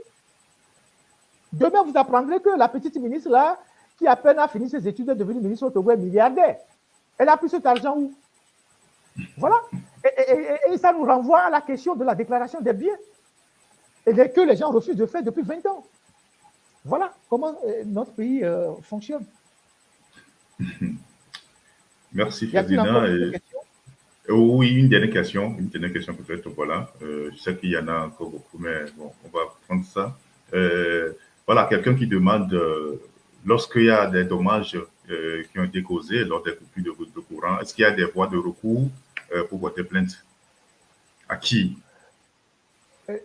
Demain, vous apprendrez que la petite ministre là, qui à peine a fini ses études, est devenue ministre au Togo, est milliardaire. Elle a pris cet argent où? Voilà. Et ça nous renvoie à la question de la déclaration des biens et que les gens refusent de faire depuis 20 ans. Voilà comment notre pays fonctionne. Merci, Ferdinand. Oui, une dernière question peut-être. Voilà. Je sais qu'il y en a encore beaucoup, mais bon, on va prendre ça. Voilà, quelqu'un qui demande, lorsqu'il y a des dommages qui ont été causés lors des coupures de courant, courant, est-ce qu'il y a des voies de recours pour porter plainte? À qui?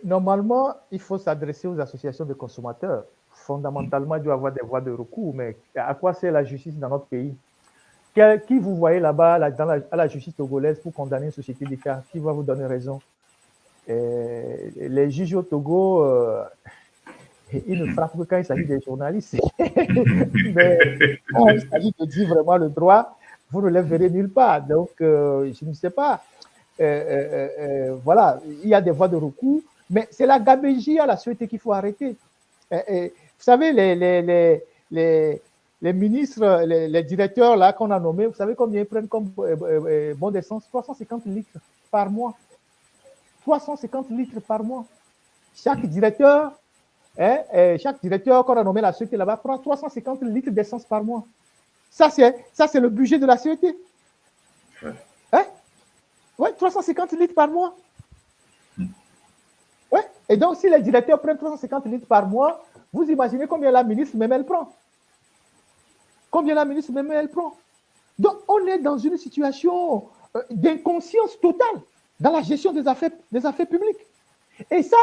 Normalement, il faut s'adresser aux associations de consommateurs. Fondamentalement, il doit y avoir des voies de recours, mais à quoi sert la justice dans notre pays? Qui vous voyez là-bas à la justice togolaise pour condamner une société d'État? Qui va vous donner raison? Les juges au Togo, ils ne frappent que quand il s'agit des journalistes. Mais quand il s'agit de dire vraiment le droit, vous ne les verrez nulle part. Donc, je ne sais pas. Voilà, il y a des voies de recours, mais c'est la gabégie à la société qu'il faut arrêter. Vous savez, les ministres, les directeurs là qu'on a nommés, vous savez combien ils prennent comme bon d'essence? 350 litres par mois. 350 litres par mois. Chaque directeur qu'on a nommé la société là-bas prend 350 litres d'essence par mois. Ça, c'est le budget de la société. Oui, 350 litres par mois. Ouais. Et donc, si les directeurs prennent 350 litres par mois, vous imaginez combien la ministre même elle prend. Combien la ministre même elle prend. Donc, on est dans une situation d'inconscience totale dans la gestion des affaires publiques. Et ça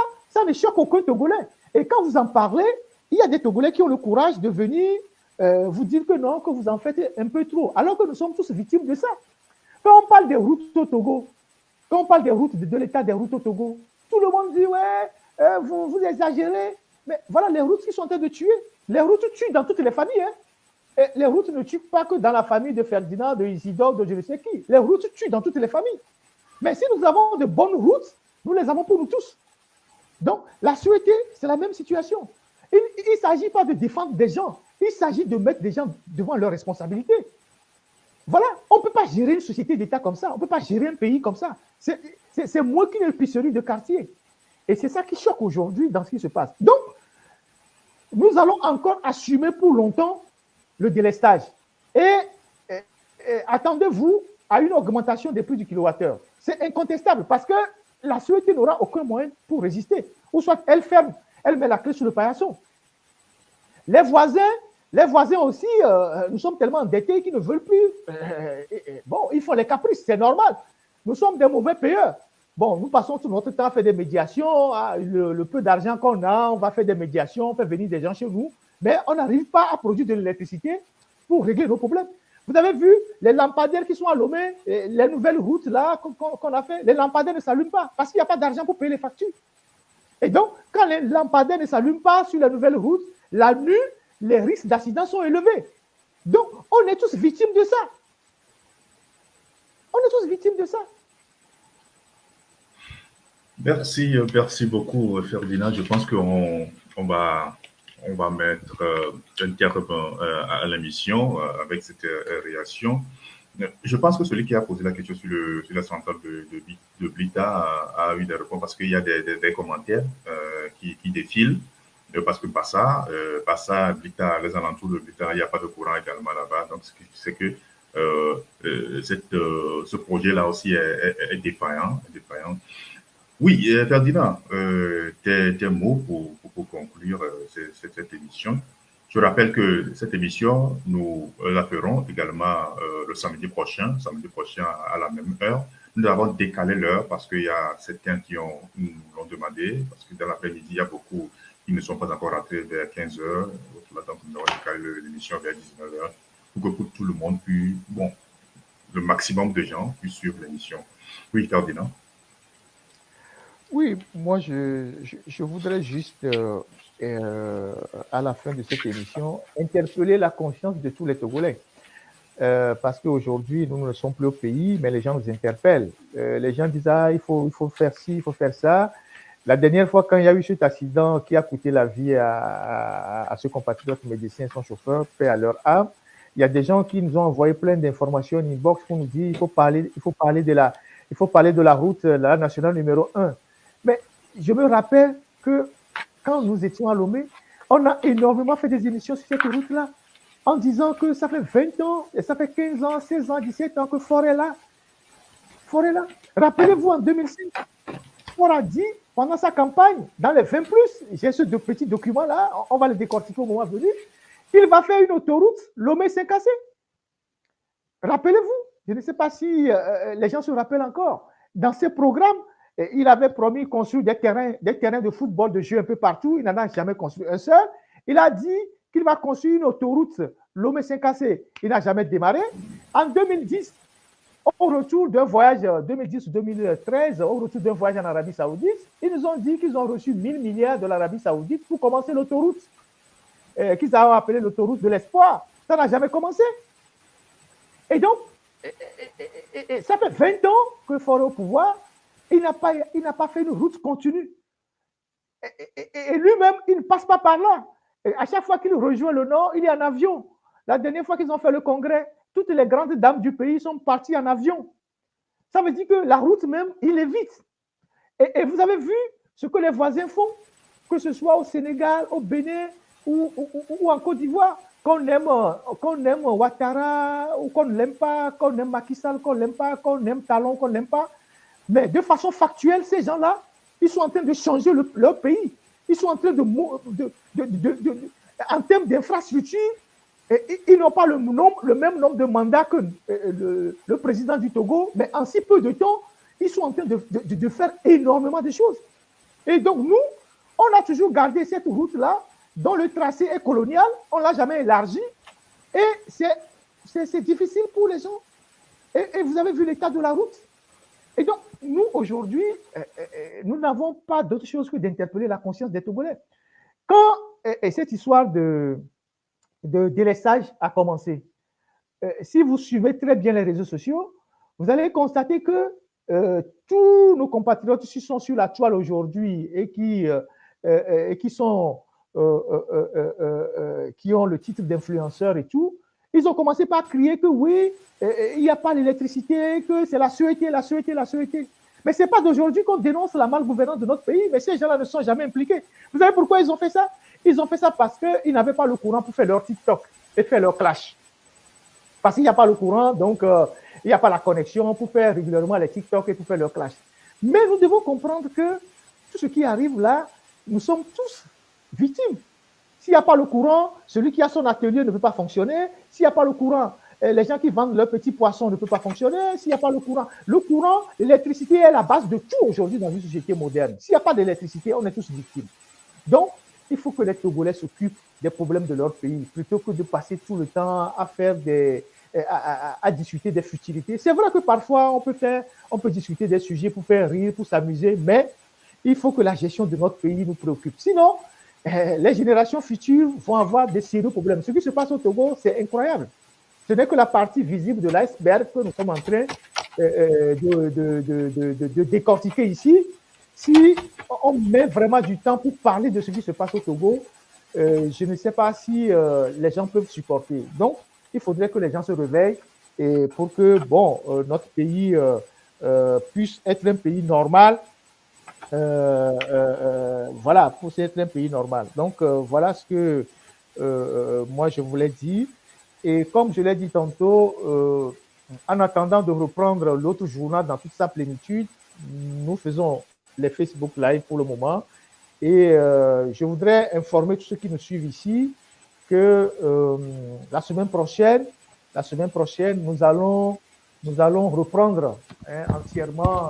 ne choque aucun Togolais. Et quand vous en parlez, il y a des Togolais qui ont le courage de venir vous dire que non, que vous en faites un peu trop, alors que nous sommes tous victimes de ça. Quand on parle des routes au Togo, quand on parle des routes de l'état des routes au Togo, tout le monde dit ouais, vous exagérez. Mais voilà les routes qui sont en train de tuer. Les routes tuent dans toutes les familles. Hein. Et les routes ne tuent pas que dans la famille de Ferdinand, de Isidore, de je ne sais qui. Les routes tuent dans toutes les familles. Mais si nous avons de bonnes routes, nous les avons pour nous tous. Donc, la société, c'est la même situation. Il ne s'agit pas de défendre des gens. Il s'agit de mettre des gens devant leurs responsabilités. Voilà, on ne peut pas gérer une société d'État comme ça. On ne peut pas gérer un pays comme ça. C'est moins qu'une épicerie de quartier. Et c'est ça qui choque aujourd'hui dans ce qui se passe. Donc, nous allons encore assumer pour longtemps le délestage. Et attendez-vous à une augmentation des prix du kilowattheure. C'est incontestable parce que la société n'aura aucun moyen pour résister. Ou soit elle ferme, elle met la clé sur le paillasson. Les voisins aussi, nous sommes tellement endettés qu'ils ne veulent plus. Bon, ils font les caprices, c'est normal. Nous sommes des mauvais payeurs. Bon, nous passons tout notre temps à faire des médiations. Le peu d'argent qu'on a, on va faire des médiations, on fait venir des gens chez nous. Mais on n'arrive pas à produire de l'électricité pour régler nos problèmes. Vous avez vu les lampadaires qui sont à Lomé, les nouvelles routes là qu'on a fait, les lampadaires ne s'allument pas parce qu'il n'y a pas d'argent pour payer les factures. Et donc, quand les lampadaires ne s'allument pas sur les nouvelles routes, la nuit, les risques d'accident sont élevés. Donc, on est tous victimes de ça. On est tous victimes de ça. Merci beaucoup, Ferdinand. Je pense qu'on va mettre un terme à l'émission avec cette réaction. Je pense que celui qui a posé la question sur la centrale de Blita a eu des réponses parce qu'il y a des commentaires qui défilent. Parce que Bassa, Blita, les alentours de Blita, il n'y a pas de courant également là-bas. Donc, c'est que ce projet-là aussi est défaillant. Oui, Ferdinand, tes mots pour conclure cette émission. Je rappelle que cette émission, nous la ferons également le samedi prochain à la même heure. Nous avons décalé l'heure parce qu'il y a certains qui nous l'ont demandé, parce que dans l'après-midi, il y a beaucoup qui ne sont pas encore rentrés vers 15h. Donc, nous avons décalé l'émission vers 19h pour que tout le monde puisse, le maximum de gens puissent suivre l'émission. Oui, Ferdinand. Oui, moi, je voudrais juste, à la fin de cette émission, interpeller la conscience de tous les Togolais. Parce qu'aujourd'hui, nous ne sommes plus au pays, mais les gens nous interpellent. Les gens disent, il faut faire ci, il faut faire ça. La dernière fois, quand il y a eu cet accident qui a coûté la vie à ce compatriote médecin et son chauffeur, paix à leur âme, il y a des gens qui nous ont envoyé plein d'informations en inbox pour nous dire il faut parler de la route, la nationale numéro 1. Mais je me rappelle que quand nous étions à Lomé, on a énormément fait des émissions sur cette route-là, en disant que ça fait 20 ans, et ça fait 15 ans, 16 ans, 17 ans que Ford est là. Rappelez-vous, en 2005, Ford a dit, pendant sa campagne, dans les 20+, j'ai ce petit document-là, on va le décortiquer au moment venu, il va faire une autoroute Lomé-Saint-Cassé. Rappelez-vous, Je ne sais pas si les gens se rappellent encore. Dans ces programmes, il avait promis de construire des terrains de football, de jeu un peu partout. Il n'en a jamais construit un seul. Il a dit qu'il va construire une autoroute Lomé-Saint-Cassé. Il n'a jamais démarré. En 2010, au retour d'un voyage, 2010 ou 2013, au retour d'un voyage en Arabie Saoudite, ils nous ont dit qu'ils ont reçu 1000 milliards de l'Arabie Saoudite pour commencer l'autoroute, qu'ils ont appelé l'autoroute de l'espoir. Ça n'a jamais commencé. Et donc, ça fait 20 ans que Faure est au pouvoir. Il n'a pas fait une route continue. Et lui-même, il ne passe pas par là. Et à chaque fois qu'il rejoint le Nord, il est en avion. La dernière fois qu'ils ont fait le congrès, toutes les grandes dames du pays sont parties en avion. Ça veut dire que la route même, il évite. Et vous avez vu ce que les voisins font, que ce soit au Sénégal, au Bénin ou en Côte d'Ivoire. Qu'on aime Ouattara, ou qu'on ne l'aime pas, qu'on aime Macky Sall, qu'on ne l'aime pas, qu'on aime Talon, qu'on ne l'aime pas. Mais de façon factuelle, ces gens-là, ils sont en train de changer leur pays. Ils sont en train en termes d'infrastructure, ils n'ont pas le même nombre de mandats que le président du Togo, mais en si peu de temps, ils sont en train de faire énormément de choses. Et donc, nous, on a toujours gardé cette route-là, dont le tracé est colonial, on ne l'a jamais élargi, et c'est difficile pour les gens. Et vous avez vu l'état de la route. Et donc, nous, aujourd'hui, nous n'avons pas d'autre chose que d'interpeller la conscience des Togolais. Quand cette histoire de délaissage a commencé, si vous suivez très bien les réseaux sociaux, vous allez constater que tous nos compatriotes qui sont sur la toile aujourd'hui et qui ont le titre d'influenceurs et tout, ils ont commencé par crier que oui, il n'y a pas l'électricité, que c'est la sûreté, la sûreté, la sûreté. Mais ce n'est pas d'aujourd'hui qu'on dénonce la malgouvernance de notre pays, mais ces gens-là ne sont jamais impliqués. Vous savez pourquoi ils ont fait ça? Ils ont fait ça parce qu'ils n'avaient pas le courant pour faire leur TikTok et faire leur clash. Parce qu'il n'y a pas le courant, donc il n'y a pas la connexion pour faire régulièrement les TikTok et pour faire leur clash. Mais nous devons comprendre que tout ce qui arrive là, nous sommes tous victimes. S'il n'y a pas le courant, celui qui a son atelier ne peut pas fonctionner. S'il n'y a pas le courant, les gens qui vendent leurs petits poissons ne peuvent pas fonctionner. S'il n'y a pas le courant, l'électricité est la base de tout aujourd'hui dans une société moderne. S'il n'y a pas d'électricité, on est tous victimes. Donc, il faut que les Togolais s'occupent des problèmes de leur pays plutôt que de passer tout le temps à faire à discuter des futilités. C'est vrai que parfois, on peut discuter des sujets pour faire rire, pour s'amuser, mais il faut que la gestion de notre pays nous préoccupe. Sinon, les générations futures vont avoir des sérieux problèmes. Ce qui se passe au Togo, c'est incroyable. Ce n'est que la partie visible de l'iceberg que nous sommes en train de décortiquer ici. Si on met vraiment du temps pour parler de ce qui se passe au Togo, je ne sais pas si les gens peuvent supporter. Donc, il faudrait que les gens se réveillent et pour que notre pays puisse être un pays normal. Voilà, pour être un pays normal. Donc, voilà ce que moi, je voulais dire. Et comme je l'ai dit tantôt, en attendant de reprendre l'autre journal dans toute sa plénitude, nous faisons les Facebook Live pour le moment. Et je voudrais informer tous ceux qui nous suivent ici que la semaine prochaine, nous allons reprendre entièrement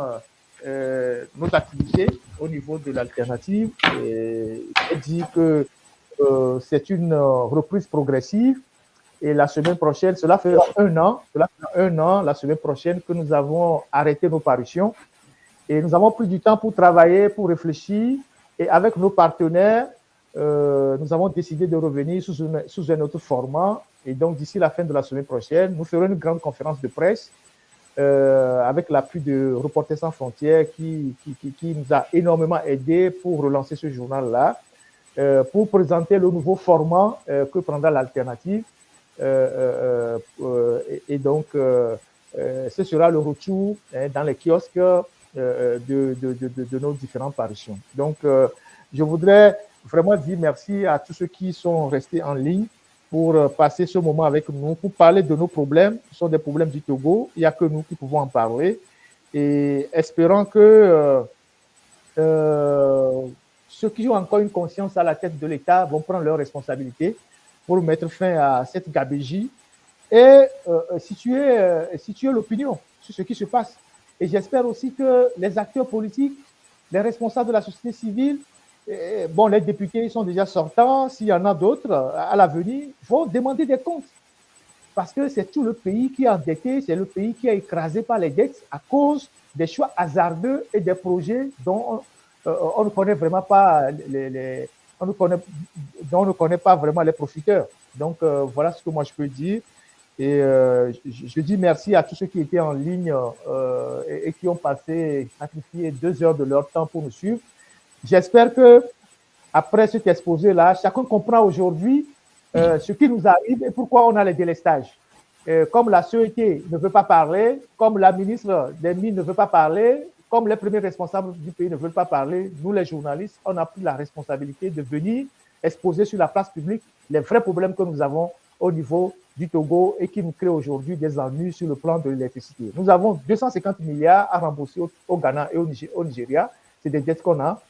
nos activités au niveau de l'alternative. Je dis que c'est une reprise progressive. Et la semaine prochaine, cela fera un an, la semaine prochaine, que nous avons arrêté nos parutions. Et nous avons pris du temps pour travailler, pour réfléchir. Et avec nos partenaires, nous avons décidé de revenir sous un autre format. Et donc, d'ici la fin de la semaine prochaine, nous ferons une grande conférence de presse avec l'appui de Reporters sans frontières qui nous a énormément aidé pour relancer ce journal-là, pour présenter le nouveau format que prendra l'alternative. Et donc, ce sera le retour dans les kiosques de nos différentes parutions. Donc, je voudrais vraiment dire merci à tous ceux qui sont restés en ligne pour passer ce moment avec nous, pour parler de nos problèmes. Ce sont des problèmes du Togo. Il n'y a que nous qui pouvons en parler. Et espérant que ceux qui ont encore une conscience à la tête de l'État vont prendre leurs responsabilités pour mettre fin à cette gabégie et situer l'opinion sur ce qui se passe. Et j'espère aussi que les acteurs politiques, les responsables de la société civile, bon, les députés sont déjà sortants, s'il y en a d'autres à l'avenir, vont demander des comptes. Parce que c'est tout le pays qui est endetté, c'est le pays qui est écrasé par les dettes à cause des choix hasardeux et des projets dont on ne connaît vraiment pas dont on ne connaît pas vraiment les profiteurs. Donc voilà ce que moi je peux dire. Et je dis merci à tous ceux qui étaient en ligne et qui ont sacrifié 2 heures de leur temps pour nous suivre. J'espère que après cet exposé-là, chacun comprend aujourd'hui ce qui nous arrive et pourquoi on a les délestages. Comme la CET ne veut pas parler, comme la ministre des Mines ne veut pas parler, comme les premiers responsables du pays ne veulent pas parler, nous les journalistes, on a pris la responsabilité de venir exposer sur la place publique les vrais problèmes que nous avons au niveau du Togo et qui nous créent aujourd'hui des ennuis sur le plan de l'électricité. Nous avons 250 milliards à rembourser au Ghana et au Nigeria, c'est des dettes qu'on a,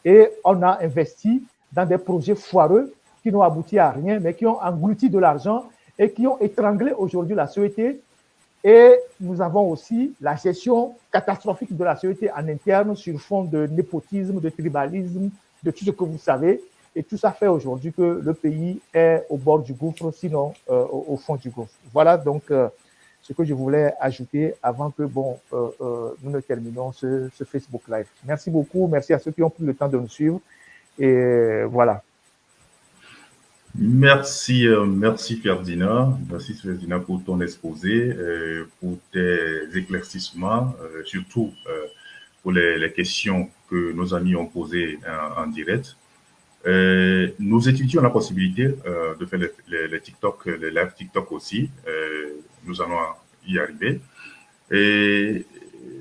et on a investi dans des projets foireux qui n'ont abouti à rien, mais qui ont englouti de l'argent et qui ont étranglé aujourd'hui la CET. Et nous avons aussi la gestion catastrophique de la CET en interne sur fond de népotisme, de tribalisme, de tout ce que vous savez. Et tout ça fait aujourd'hui que le pays est au bord du gouffre, sinon au fond du gouffre. Voilà donc ce que je voulais ajouter avant que nous ne terminons ce Facebook Live. Merci beaucoup, merci à ceux qui ont pris le temps de nous suivre. Et voilà. Merci, merci Ferdinand. Merci Ferdinand pour ton exposé, pour tes éclaircissements, surtout pour les questions que nos amis ont posées en direct. Nous étudions la possibilité de faire les TikTok, les live TikTok aussi. Nous allons y arriver. Et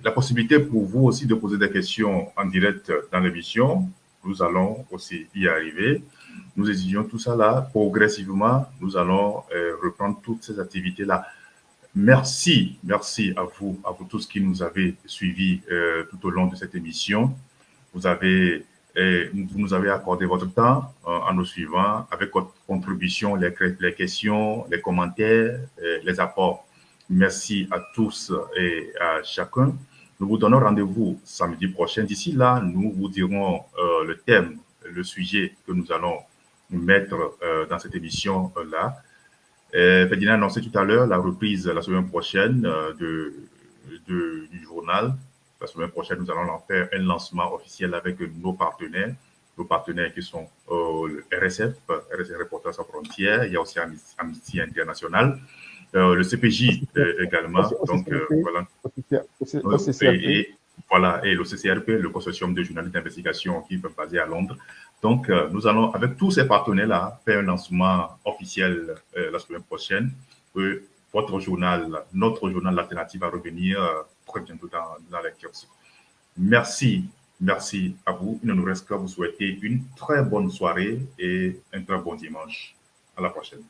la possibilité pour vous aussi de poser des questions en direct dans l'émission, nous allons aussi y arriver. Nous étudions tout ça là. Progressivement, nous allons reprendre toutes ces activités-là. Merci à vous tous qui nous avez suivis tout au long de cette émission. Vous nous avez accordé votre temps en nous suivant avec votre contribution, les questions, les commentaires, les apports. Merci à tous et à chacun. Nous vous donnons rendez-vous samedi prochain. D'ici là, nous vous dirons le thème, le sujet que nous allons mettre dans cette émission-là. Ferdinand a annoncé tout à l'heure la reprise la semaine prochaine du journal. La semaine prochaine, nous allons faire un lancement officiel avec nos partenaires qui sont le RSF Reporters sans frontières, il y a aussi Amnesty International, le CPJ également, donc voilà. Et le CCRP, le consortium de journalistes d'investigation qui est basé à Londres. Donc, nous allons, avec tous ces partenaires-là, faire un lancement officiel la semaine prochaine. Notre journal L'Alternative va revenir très bientôt dans les kiosques. Merci à vous. Il ne nous reste qu'à vous souhaiter une très bonne soirée et un très bon dimanche. À la prochaine.